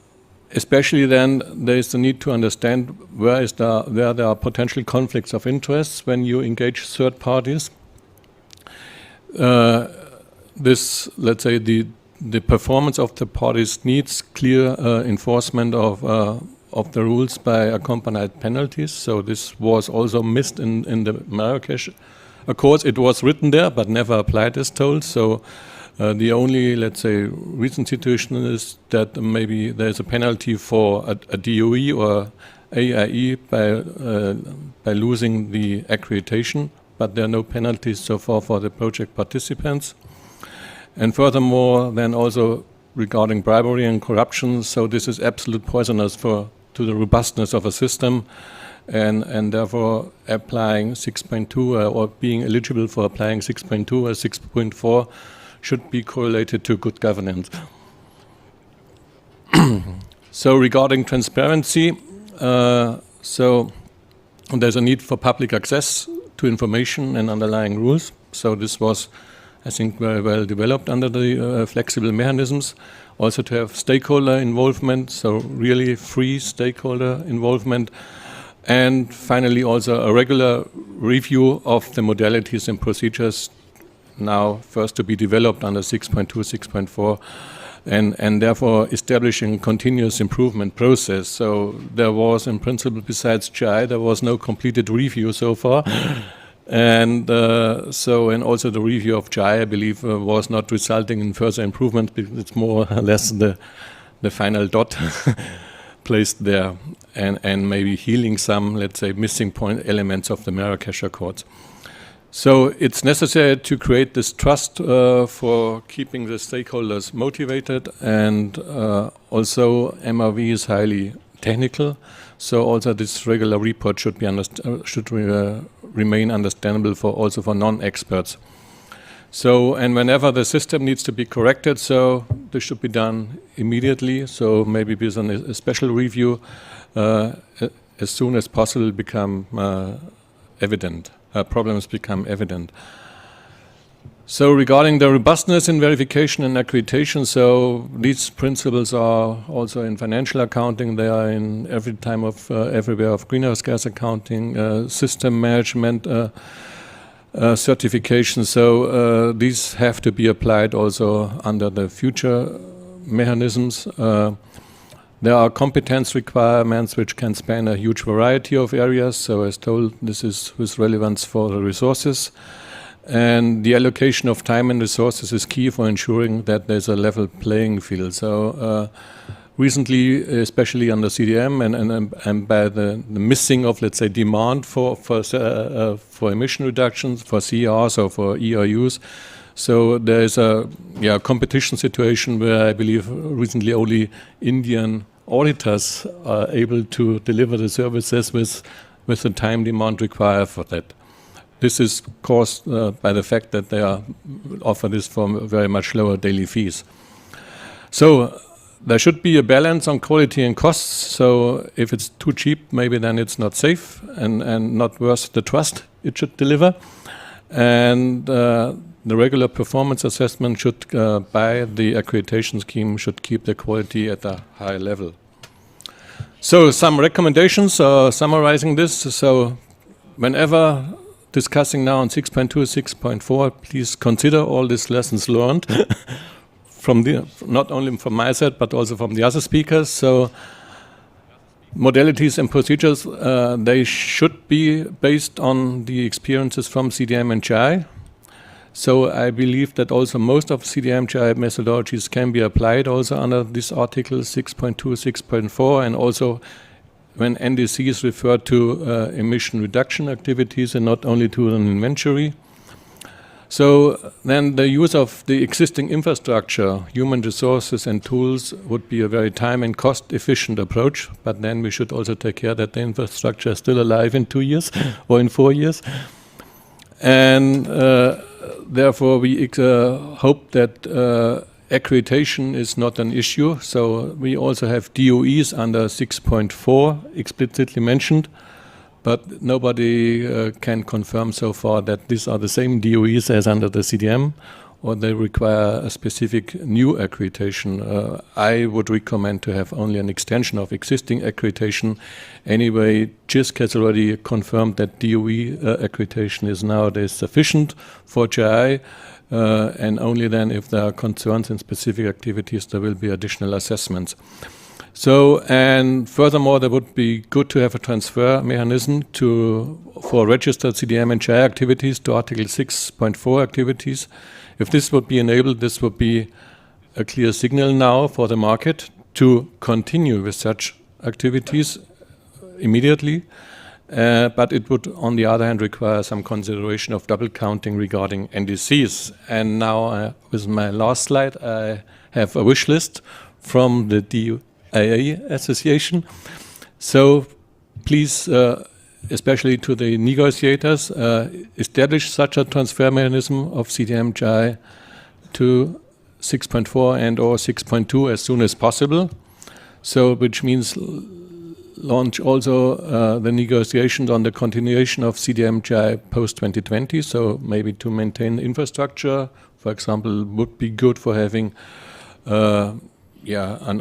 especially then there is the need to understand where there are potential conflicts of interests when you engage third parties. This, let's say, the performance of the parties needs clear enforcement of the rules by accompanied penalties. So this was also missed in the Marrakesh Accords. It was written there, but never applied as told. So the only, let's say, recent situation is that maybe there's a penalty for a DOE or AIE by losing the accreditation, but there are no penalties so far for the project participants. And furthermore, then also regarding bribery and corruption, so this is absolute poisonous to the robustness of a system, and therefore applying 6.2 or being eligible for applying 6.2 or 6.4 should be correlated to good governance. So regarding transparency, so there's a need for public access to information and underlying rules. So this was, I think, very well developed under the flexible mechanisms. Also to have stakeholder involvement, so really free stakeholder involvement. And finally also a regular review of the modalities and procedures, now first to be developed under 6.2, 6.4, and therefore establishing continuous improvement process. So there was in principle, besides D.I.A, there was no completed review so far. And and also the review of D.I.A, I believe, was not resulting in further improvement, because it's more or less the final dot placed there, and maybe healing some, let's say, missing point elements of the Marrakesh Accords. So it's necessary to create this trust for keeping the stakeholders motivated, and also MRV is highly technical. So also this regular report should be remain understandable for non-experts. So, and whenever the system needs to be corrected, so this should be done immediately. So maybe with a special review as soon as possible become evident. Problems become evident. So regarding the robustness in verification and accreditation, so these principles are also in financial accounting. They are in everywhere of greenhouse gas accounting, system management, certification. So these have to be applied also under the future mechanisms. There are competence requirements which can span a huge variety of areas. So as told, this is with relevance for the resources. And the allocation of time and resources is key for ensuring that there's a level playing field. So recently, especially under CDM and by the missing of, let's say, demand for emission reductions, for CRs or for ERUs, so there is a competition situation where I believe recently only Indian auditors are able to deliver the services with the time demand required for that. This is caused by the fact that they offer this for very much lower daily fees. So there should be a balance on quality and costs. So if it's too cheap, maybe then it's not safe and not worth the trust it should deliver. And the regular performance assessment should, by the accreditation scheme, should keep the quality at a high level. So some recommendations summarizing this. So whenever discussing now on 6.2, 6.4, please consider all these lessons learned from not only from my side, but also from the other speakers. So modalities and procedures, they should be based on the experiences from CDM and GI. So I believe that also most of CDM GI methodologies can be applied also under this article 6.2, 6.4, and also when NDCs refer to emission reduction activities and not only to an inventory. So then the use of the existing infrastructure, human resources and tools would be a very time and cost efficient approach, but then we should also take care that the infrastructure is still alive in 2 years or in 4 years. And therefore we hope that accreditation is not an issue. So we also have DOEs under 6.4 explicitly mentioned, but nobody can confirm so far that these are the same DOEs as under the CDM, or they require a specific new accreditation. I would recommend to have only an extension of existing accreditation. Anyway, JISC has already confirmed that DOE accreditation is nowadays sufficient for GI, and only then if there are concerns in specific activities, there will be additional assessments. So, and furthermore, there would be good to have a transfer mechanism for registered CDM and GI activities to Article 6.4 activities. If this would be enabled, this would be a clear signal now for the market to continue with such activities immediately. But it would, on the other hand, require some consideration of double counting regarding NDCs. And now, with my last slide, I have a wish list from the D.I.A. Association. So please, especially to the negotiators, establish such a transfer mechanism of CDM GI to 6.4 and or 6.2 as soon as possible. So which means launch also the negotiations on the continuation of CDM GI post-2020. So maybe to maintain infrastructure, for example, would be good for having an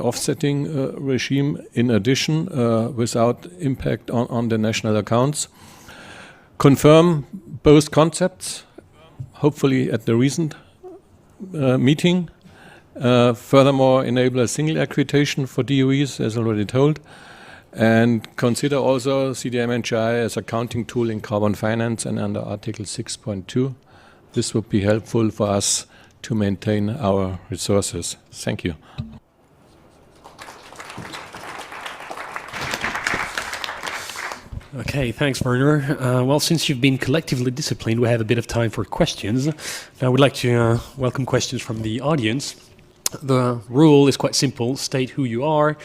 offsetting regime in addition without impact on the national accounts. Confirm both concepts, hopefully at the recent meeting. Furthermore, enable a single accreditation for DOEs, as already told. And consider also CDM and GI as a counting tool in carbon finance and under Article 6.2. This would be helpful for us to maintain our resources. Thank you. Okay, thanks, Werner. Well, since you've been collectively disciplined, we have a bit of time for questions. Now, I would like to welcome questions from the audience. The rule is quite simple. State who you are,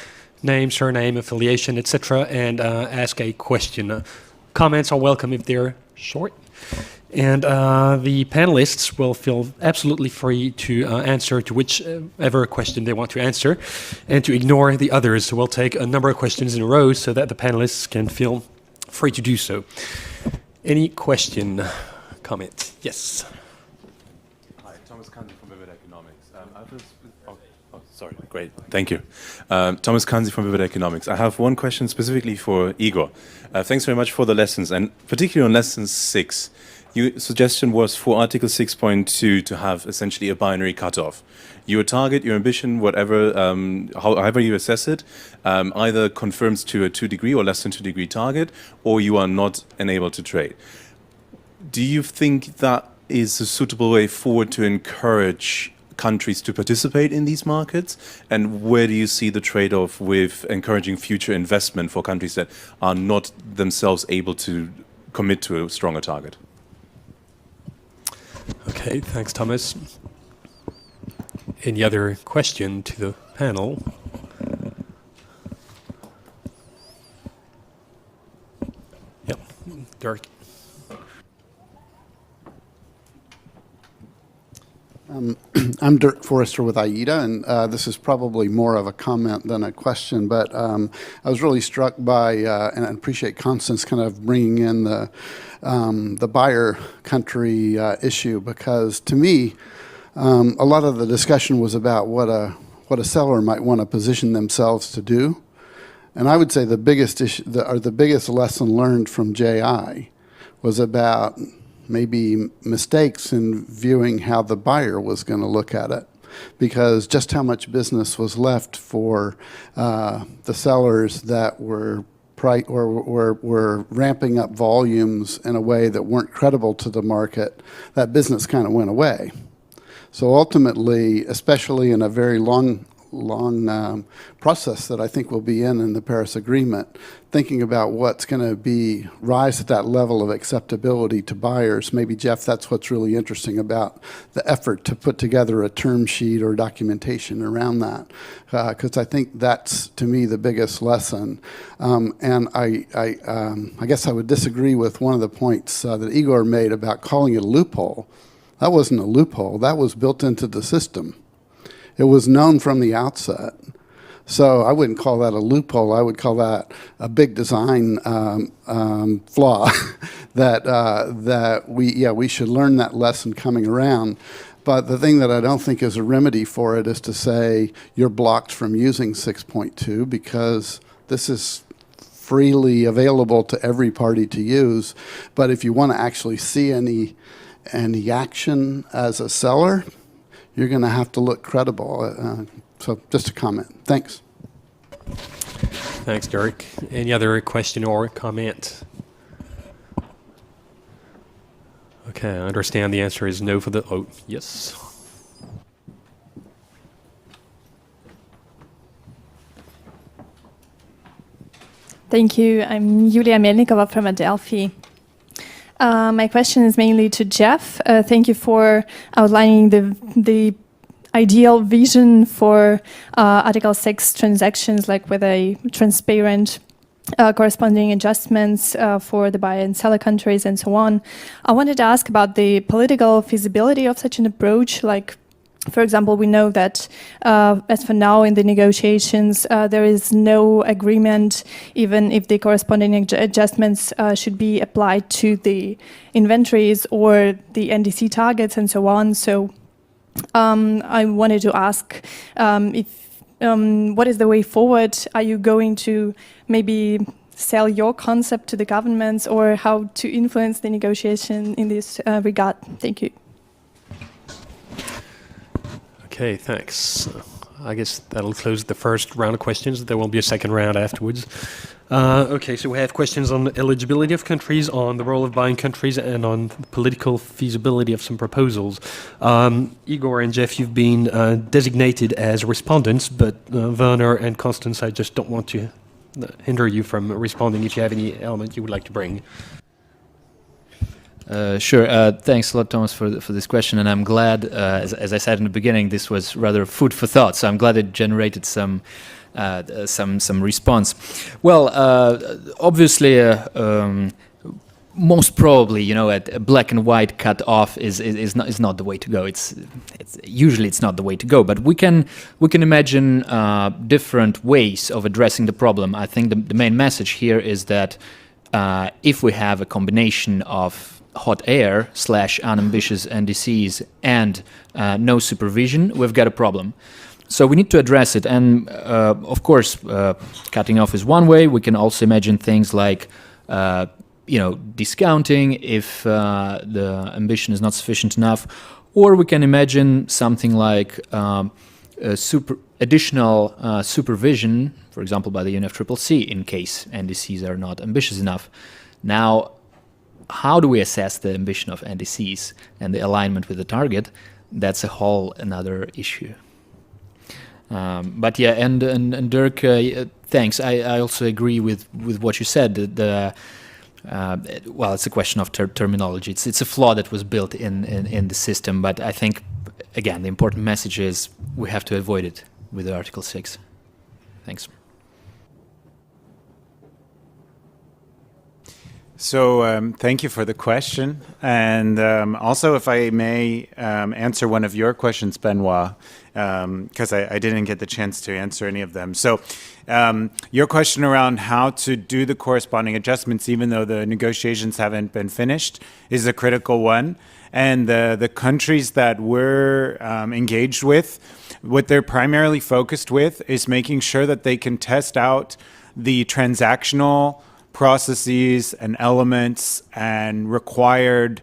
name, surname, affiliation, etc., and ask a question. Comments are welcome if they're short. And the panelists will feel absolutely free to answer to whichever question they want to answer and to ignore the others. So we'll take a number of questions in a row so that the panelists can feel free to do so. Any question, comment? Yes. Hi, Thomas Kanzi from Vivid Economics. Sorry, great, thank you. Thomas Kanzi from Vivid Economics. I have one question specifically for Igor. Thanks very much for the lessons, and particularly on lesson 6. Your suggestion was for Article 6.2 to have essentially a binary cutoff. Your target, your ambition, whatever, however you assess it, either confirms to a 2 degree or less than 2 degree target, or you are not enabled to trade. Do you think that is a suitable way forward to encourage countries to participate in these markets? And where do you see the trade-off with encouraging future investment for countries that are not themselves able to commit to a stronger target? Okay, thanks, Thomas. Any other question to the panel? Yep, Dirk. I'm Dirk Forrester with IETA, and this is probably more of a comment than a question, but I was really struck by, and I appreciate Constanze kind of bringing in the buyer country issue, because to me, a lot of the discussion was about what a seller might want to position themselves to do. And I would say the biggest issue, the biggest lesson learned from JI was about maybe mistakes in viewing how the buyer was going to look at it, because just how much business was left for the sellers that were were ramping up volumes in a way that weren't credible to the market, that business kind of went away. So ultimately, especially in a very long process that I think we'll be in the Paris Agreement, thinking about what's going to be rise at that level of acceptability to buyers. Maybe, Jeff, that's what's really interesting about the effort to put together a term sheet or documentation around that, because I think that's, to me, the biggest lesson. And I guess I would disagree with one of the points that Igor made about calling it a loophole. That wasn't a loophole. That was built into the system. It was known from the outset. So I wouldn't call that a loophole. I would call that a big design flaw that we should learn that lesson coming around. But the thing that I don't think is a remedy for it is to say you're blocked from using 6.2 because this is freely available to every party to use. But if you want to actually see any action as a seller, you're going to have to look credible. So just a comment. Thanks. Thanks, Dirk. Any other question or comment? Okay, I understand the answer is no for the... Oh, yes. Thank you. I'm Julia Melnikova from Adelphi. My question is mainly to Jeff. Thank you for outlining the ideal vision for Article 6 transactions, like with a transparent corresponding adjustments for the buyer and seller countries and so on. I wanted to ask about the political feasibility of such an approach. Like, for example, we know that as for now in the negotiations, there is no agreement, even if the corresponding adjustments should be applied to the inventories or the NDC targets and so on. So I wanted to ask what is the way forward? Are you going to maybe sell your concept to the governments, or how to influence the negotiation in this regard? Thank you. Okay, thanks. I guess that'll close the first round of questions. There will be a second round afterwards. Okay, so we have questions on the eligibility of countries, on the role of buying countries, and on the political feasibility of some proposals. Igor and Jeff, you've been designated as respondents, but Werner and Constanze, I just don't want to hinder you from responding if you have any element you would like to bring. Sure. Thanks a lot, Thomas, for this question, and I'm glad, as I said in the beginning, this was rather food for thought. So I'm glad it generated some response. Well, obviously, most probably, a black and white cut off is not the way to go. It's usually not the way to go. But we can imagine different ways of addressing the problem. I think the main message here is that if we have a combination of hot air / unambitious NDCs and no supervision, we've got a problem. So we need to address it. And of course, cutting off is one way. We can also imagine things like, discounting if the ambition is not sufficient enough. Or we can imagine something like additional supervision, for example, by the UNFCCC in case NDCs are not ambitious enough. Now, how do we assess the ambition of NDCs and the alignment with the target? That's a whole another issue. But yeah, and Dirk, thanks. I also agree with what you said. Well, it's a question of terminology. It's a flaw that was built in the system. But I think, again, the important message is we have to avoid it with Article 6. Thanks. So thank you for the question. And also, if I may answer one of your questions, Benoit, because I didn't get the chance to answer any of them. So your question around how to do the corresponding adjustments, even though the negotiations haven't been finished, is a critical one. And the countries that we're engaged with, what they're primarily focused with is making sure that they can test out the transactional processes and elements and required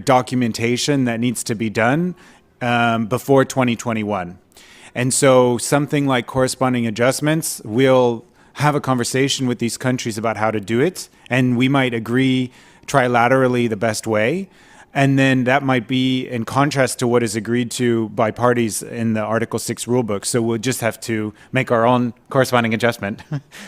documentation that needs to be done before 2021. And so something like corresponding adjustments, we'll have a conversation with these countries about how to do it, and we might agree trilaterally the best way. And then that might be in contrast to what is agreed to by parties in the Article 6 rulebook. So we'll just have to make our own corresponding adjustment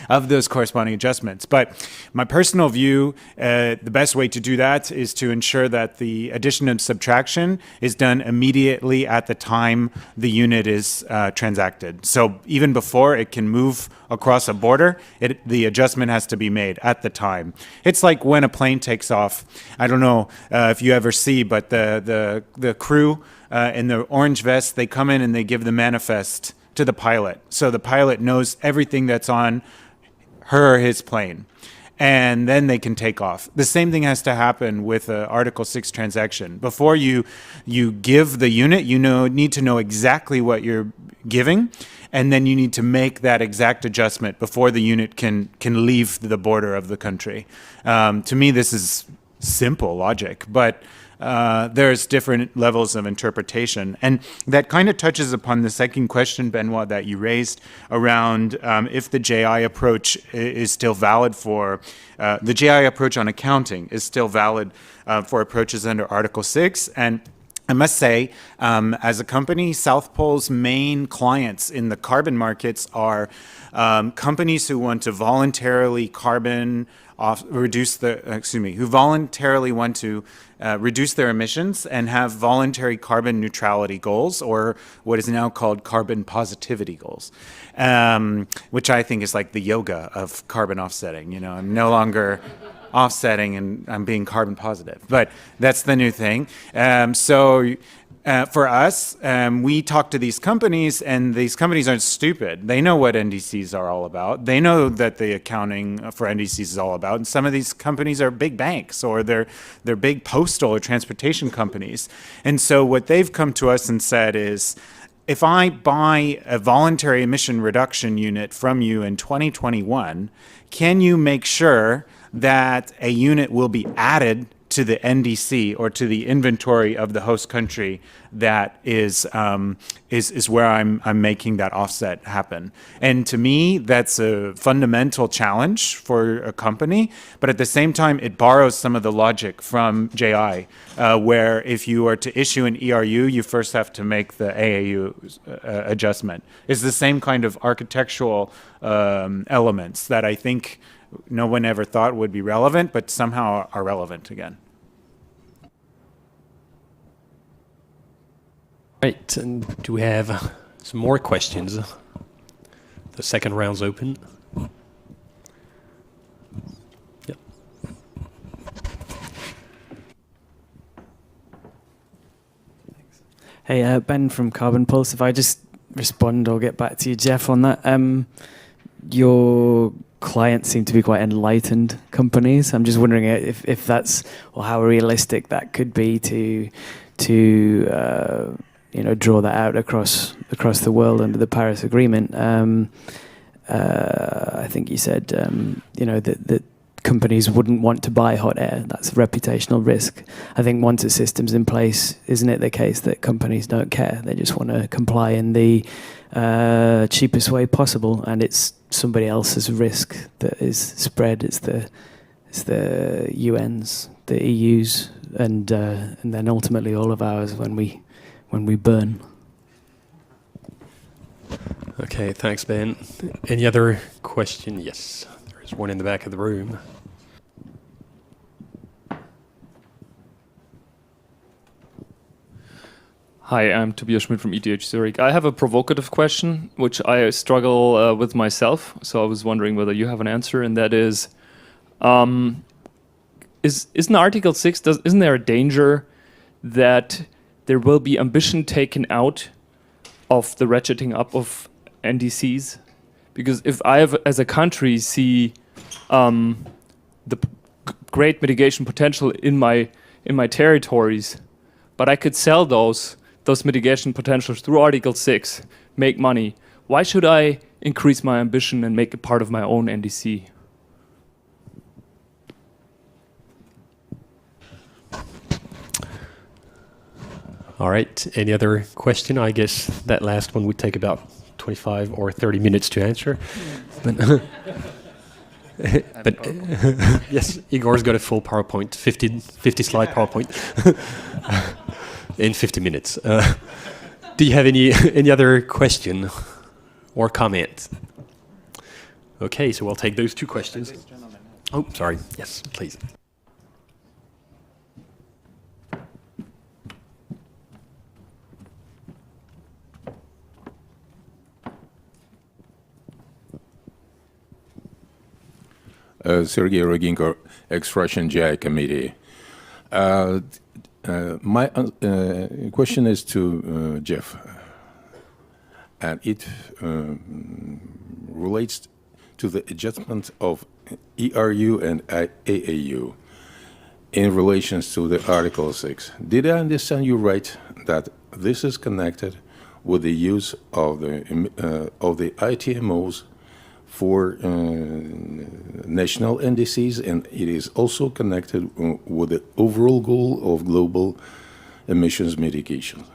of those corresponding adjustments. But my personal view, the best way to do that is to ensure that the addition and subtraction is done immediately at the time the unit is transacted. So even before it can move across a border, the adjustment has to be made at the time. It's like when a plane takes off. I don't know if you ever see, but the crew in the orange vest, they come in and they give the manifest to the pilot. So the pilot knows everything that's on her or his plane. And then they can take off. The same thing has to happen with an Article 6 transaction. Before you give the unit, you need to know exactly what you're giving, and then you need to make that exact adjustment before the unit can leave the border of the country. To me, this is simple logic, but there's different levels of interpretation. And that kind of touches upon the second question, Benoit, that you raised around if the JI approach is still valid for, the JI approach on accounting is still valid for approaches under Article 6. And I must say, as a company, South Pole's main clients in the carbon markets are companies who want to voluntarily who voluntarily want to reduce their emissions and have voluntary carbon neutrality goals, or what is now called carbon positivity goals, which I think is like the yoga of carbon offsetting. You know, I'm no longer offsetting and I'm being carbon positive, but that's the new thing. For us, we talk to these companies, and these companies aren't stupid. They know what NDCs are all about. They know that the accounting for NDCs is all about. And some of these companies are big banks, or they're big postal or transportation companies. And so what they've come to us and said is, if I buy a voluntary emission reduction unit from you in 2021, can you make sure that a unit will be added to the NDC or to the inventory of the host country that is where I'm making that offset happen? And to me, that's a fundamental challenge for a company, but at the same time, it borrows some of the logic from JI, where if you are to issue an ERU, you first have to make the AAU adjustment. It's the same kind of architectural elements that I think no one ever thought would be relevant, but somehow are relevant again. Right, and do we have some more questions? The second round's open. Yep. Hey, Ben from Carbon Pulse. If I just respond or get back to you, Jeff, on that. Your clients seem to be quite enlightened companies. I'm just wondering if that's, or how realistic that could be to draw that out across the world under the Paris Agreement. I think you said that companies wouldn't want to buy hot air. That's a reputational risk. I think once a system's in place, isn't it the case that companies don't care? They just want to comply in the cheapest way possible, and it's somebody else's risk that is spread. It's the UN's, the EU's, and then ultimately all of ours when we burn. Okay, thanks, Ben. Any other question? Yes, there is one in the back of the room. Hi, I'm Tobias Schmidt from ETH Zurich. I have a provocative question, which I struggle with myself, so I was wondering whether you have an answer, and that is isn't Article 6, isn't there a danger that there will be ambition taken out of the ratcheting up of NDCs? Because if I have, as a country, see the great mitigation potential in my territories, but I could sell those mitigation potentials through Article 6, make money. why should I increase my ambition and make it part of my own NDC? All right, any other question? I guess that last one would take about 25 or 30 minutes to answer. But yes, Igor's got a full PowerPoint, 50 slide PowerPoint in 50 minutes. Do you have any other question or comment? Okay, so I'll take those two questions. Oh, sorry. Yes, please. Sergei Roginko, ex-Russian GI committee. My question is to Jeff, and it relates to the adjustment of ERU and AAU in relation to the Article 6. Did I understand you right that this is connected with the use of the ITMOs for national NDCs, and it is also connected with the overall goal of global emissions mitigation?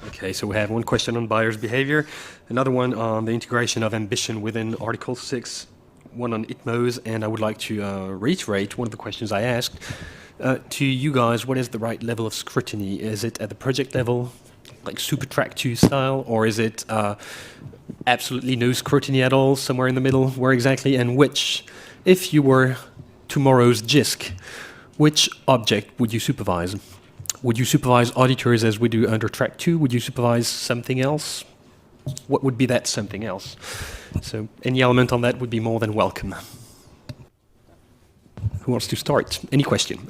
Okay, so we have one question on buyer's behavior, another one on the integration of ambition within Article 6, one on ITMOs, and I would like to reiterate one of the questions I asked to you guys. What is the right level of scrutiny? Is it at the project level, like Super Track 2 style, or is it absolutely no scrutiny at all, somewhere in the middle? Where exactly, and which, if you were tomorrow's JISC, which object would you supervise? Would you supervise auditors as we do under Track 2? Would you supervise something else? What would be that something else? So any element on that would be more than welcome. Who wants to start? Any question?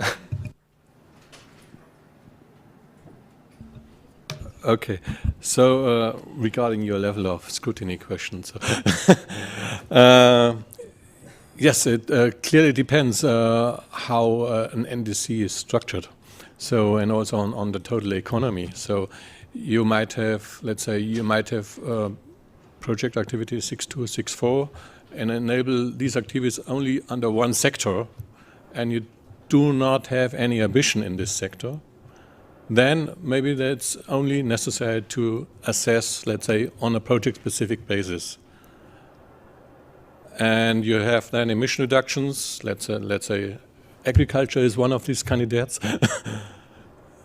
Okay, so regarding your level of scrutiny questions, yes, it clearly depends how an NDC is structured. So, and also on the total economy. So you might have, let's say, project activity 6.2, 6.4, and enable these activities only under one sector, and you do not have any ambition in this sector. Then maybe that's only necessary to assess, let's say, on a project-specific basis. And you have then emission reductions. Let's say agriculture is one of these candidates.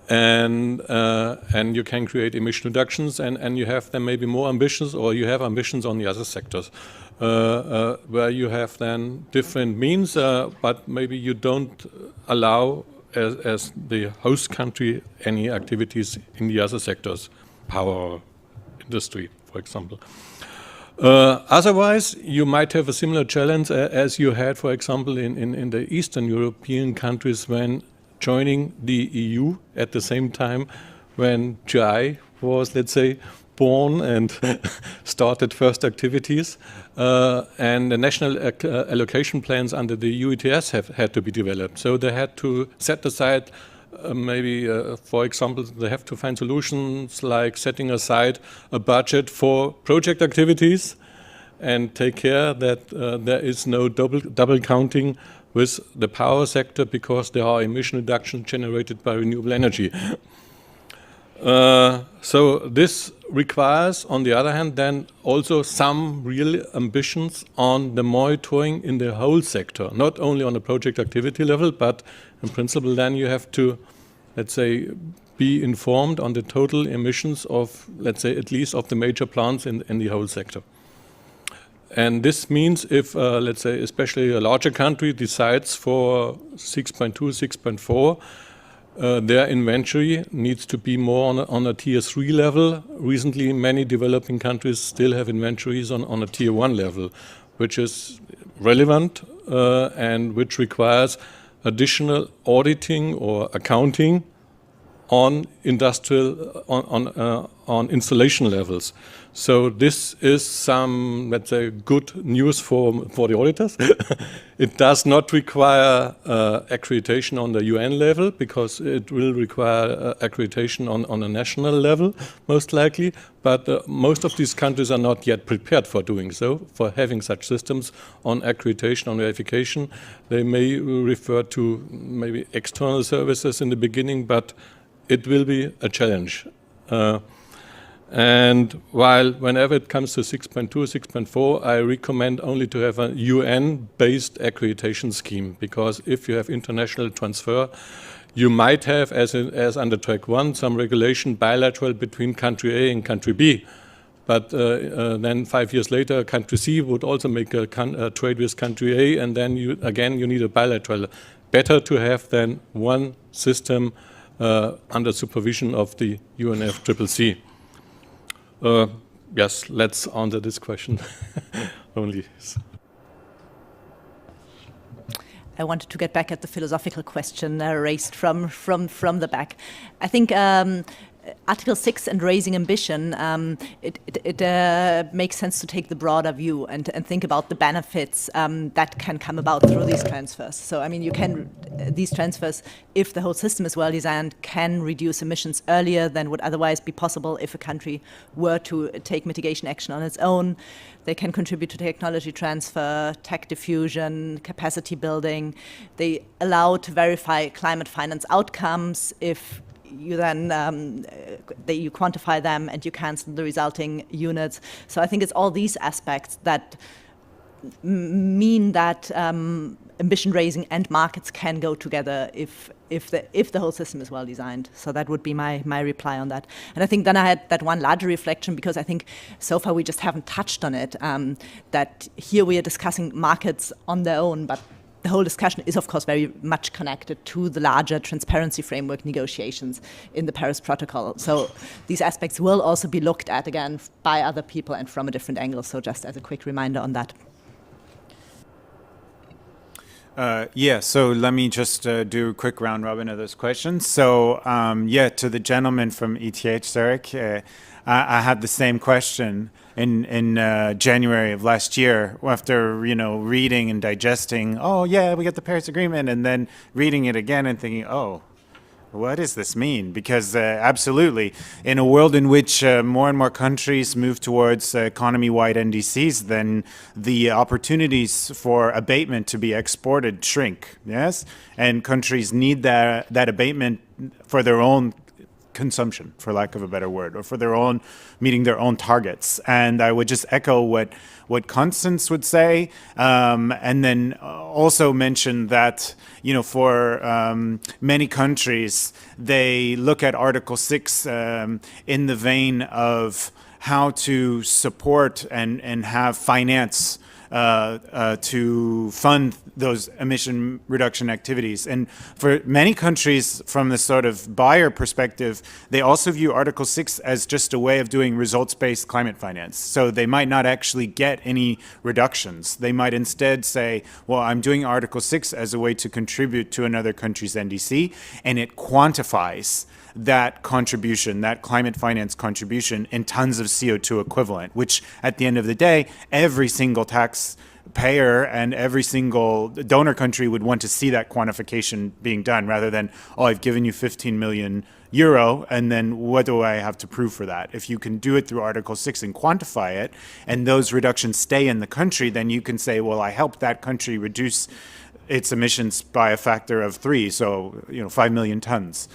and you can create emission reductions, and you have then maybe more ambitions, or you have ambitions on the other sectors, where you have then different means, but maybe you don't allow as the host country any activities in the other sectors, power, industry, for example. Otherwise, you might have a similar challenge as you had, for example, in the Eastern European countries when joining the EU at the same time when GI was, let's say, born and started first activities. And the national allocation plans under the EU ETS have had to be developed. So they had to set aside for example, they have to find solutions like setting aside a budget for project activities and take care that there is no double counting with the power sector, because there are emission reductions generated by renewable energy. So this requires, on the other hand, then also some real ambitions on the monitoring in the whole sector, not only on the project activity level, but in principle then you have to, let's say, be informed on the total emissions of, let's say, at least of the major plants in the whole sector. And this means if, let's say, especially a larger country decides for 6.2, 6.4, their inventory needs to be more on a tier 3 level. Recently, many developing countries still have inventories on a tier 1 level, which is relevant and which requires additional auditing or accounting on industrial, on installation levels. So this is some, let's say, good news for the auditors. It does not require accreditation on the UN level, because it will require accreditation on a national level, most likely. But most of these countries are not yet prepared for doing so, for having such systems on accreditation, on verification. They may refer to maybe external services in the beginning, but it will be a challenge. And while whenever it comes to 6.2, 6.4, I recommend only to have a UN-based accreditation scheme, because if you have international transfer, you might have, as under track 1, some regulation bilateral between country A and country B. But then 5 years later, country C would also make a trade with country A, and then you need a bilateral. Better to have then one system under supervision of the UNFCCC. Yes, let's answer this question only. I wanted to get back at the philosophical question raised from the back. I think Article 6 and raising ambition, it makes sense to take the broader view and think about the benefits that can come about through these transfers. So, I mean, these transfers, if the whole system is well designed, can reduce emissions earlier than would otherwise be possible if a country were to take mitigation action on its own. They can contribute to technology transfer, tech diffusion, capacity building. They allow to verify climate finance outcomes if you then you quantify them and you cancel the resulting units. So I think it's all these aspects that mean that ambition raising and markets can go together if the whole system is well designed. So that would be my reply on that. And I think then I had that one larger reflection, because I think so far we just haven't touched on it, that here we are discussing markets on their own, but the whole discussion is, of course, very much connected to the larger transparency framework negotiations in the Paris Protocol. So these aspects will also be looked at again by other people and from a different angle. So just as a quick reminder on that. So let me just do a quick round robin of those questions. So to the gentleman from ETH, Zurich, I had the same question in January of last year after reading and digesting. Oh yeah, we got the Paris Agreement, and then reading it again and thinking, oh, what does this mean? Because absolutely, in a world in which more and more countries move towards economy-wide NDCs, then the opportunities for abatement to be exported shrink. Yes, and countries need that abatement for their own consumption, for lack of a better word, or for their own meeting their own targets. And I would just echo what Constanze would say, and then also mention that for many countries they look at Article 6 in the vein of how to support and have finance to fund those emission reduction activities. And for many countries, from the sort of buyer perspective, they also view Article 6 as just a way of doing results-based climate finance. So they might not actually get any reductions. They might instead say, well, I'm doing Article 6 as a way to contribute to another country's NDC, and it quantifies that contribution, that climate finance contribution, in tons of CO2 equivalent, which at the end of the day, every single taxpayer and every single donor country would want to see that quantification being done, rather than, oh, I've given you 15 million euro, and then what do I have to prove for that? If you can do it through Article 6 and quantify it, and those reductions stay in the country, then you can say, well, I helped that country reduce its emissions by a factor of 3, so 5 million tons,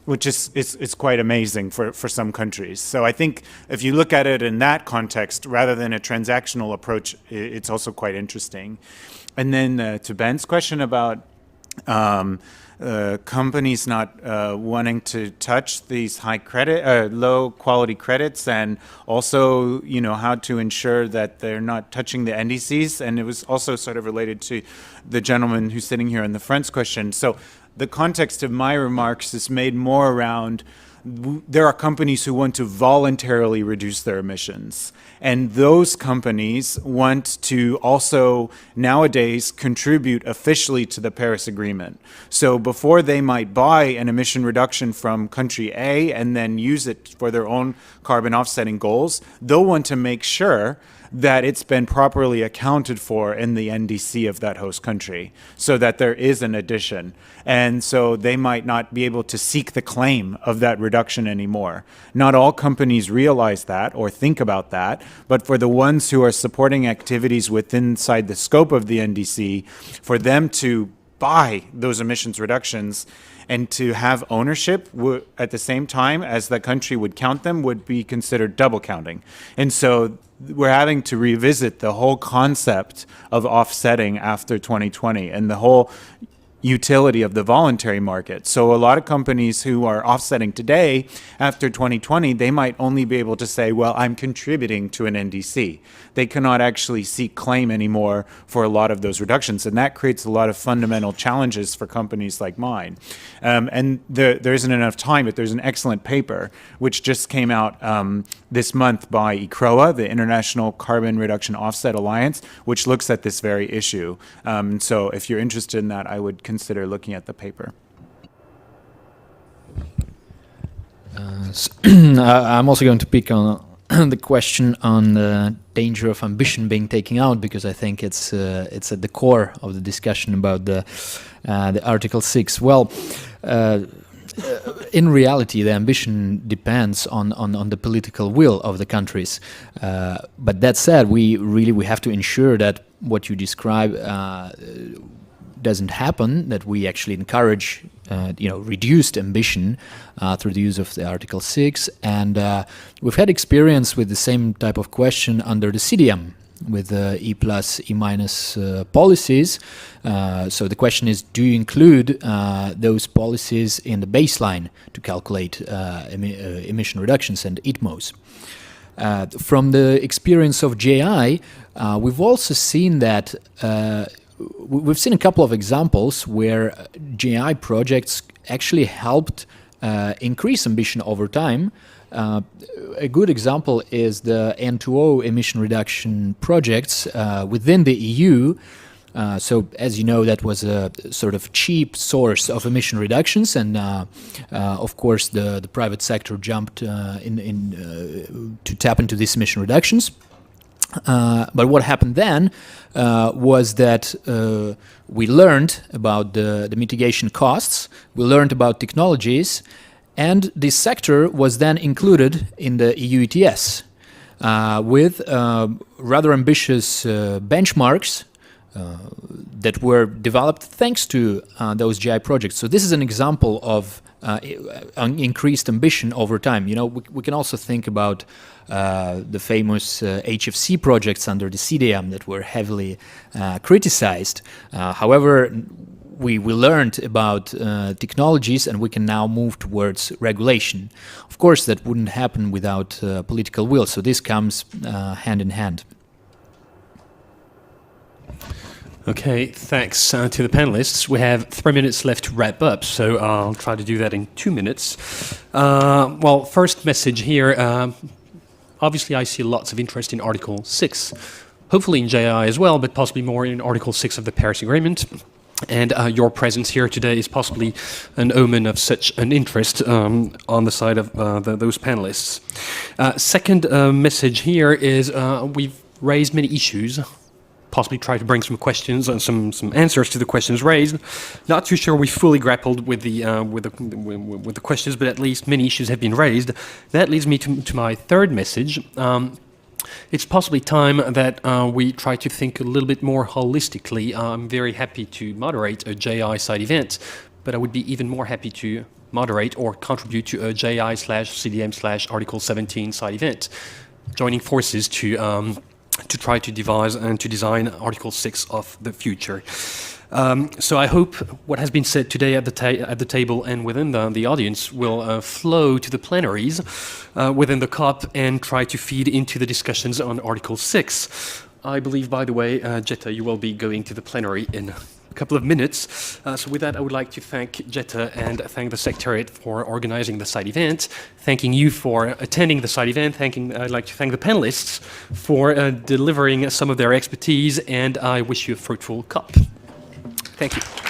which is quite amazing for some countries. So I think if you look at it in that context, rather than a transactional approach, it's also quite interesting. And then to Ben's question about companies not wanting to touch these low quality credits, and also how to ensure that they're not touching the NDCs, and it was also sort of related to the gentleman who's sitting here in the front's question. So the context of my remarks is made more around there are companies who want to voluntarily reduce their emissions. And those companies want to also nowadays contribute officially to the Paris Agreement. So before they might buy an emission reduction from country A and then use it for their own carbon offsetting goals, they'll want to make sure that it's been properly accounted for in the NDC of that host country, so that there is an addition. And so they might not be able to seek the claim of that reduction anymore. Not all companies realize that or think about that, but for the ones who are supporting activities inside the scope of the NDC, for them to buy those emissions reductions and to have ownership at the same time as the country would count them would be considered double counting. And so we're having to revisit the whole concept of offsetting after 2020 and the whole utility of the voluntary market. So a lot of companies who are offsetting today after 2020, they might only be able to say, well, I'm contributing to an NDC. They cannot actually seek claim anymore for a lot of those reductions. And that creates a lot of fundamental challenges for companies like mine. And there isn't enough time, but there's an excellent paper which just came out this month by ICROA, the International Carbon Reduction Offset Alliance, which looks at this very issue. So if you're interested in that, I would consider looking at the paper. I'm also going to pick on the question on the danger of ambition being taken out, because I think it's at the core of the discussion about the Article 6. Well, in reality, the ambition depends on the political will of the countries. But that said, we have to ensure that what you describe doesn't happen, that we actually encourage reduced ambition through the use of the Article 6. And we've had experience with the same type of question under the CDM, with E+, E- policies. So the question is, do you include those policies in the baseline to calculate emission reductions and ITMOs? From the experience of JI, we've also seen that we've seen a couple of examples where JI projects actually helped increase ambition over time. A good example is the N2O emission reduction projects within the EU. So, as you know, that was a sort of cheap source of emission reductions, and of course the private sector jumped to tap into these emission reductions. But what happened then was that we learned about the mitigation costs, we learned about technologies, and this sector was then included in the EU ETS with rather ambitious benchmarks that were developed thanks to those GI projects. So this is an example of increased ambition over time. We can also think about the famous HFC projects under the CDM that were heavily criticized. However, we learned about technologies, and we can now move towards regulation. Of course, that wouldn't happen without political will, so this comes hand in hand. Okay, thanks to the panelists. We have 3 minutes left to wrap up, so I'll try to do that in 2 minutes. Well, first message here. Obviously, I see lots of interest in Article 6, hopefully in JI as well, but possibly more in Article 6 of the Paris Agreement. And your presence here today is possibly an omen of such an interest on the side of those panelists. Second message here is we've raised many issues, possibly try to bring some questions and some answers to the questions raised. Not too sure we fully grappled with the questions, but at least many issues have been raised. That leads me to my third message. It's possibly time that we try to think a little bit more holistically. I'm very happy to moderate a JI side event, but I would be even more happy to moderate or contribute to a JI/CDM/Article 17 side event, joining forces to try to devise and to design Article 6 of the future. So I hope what has been said today at the table and within the audience will flow to the plenaries within the COP and try to feed into the discussions on Article 6. I believe, by the way, Jetta, you will be going to the plenary in couple of minutes. So with that, I would like to thank Jetta and thank the Secretariat for organizing the side event, thanking you for attending the side event, I'd like to thank the panelists for delivering some of their expertise, and I wish you a fruitful COP. Thank you.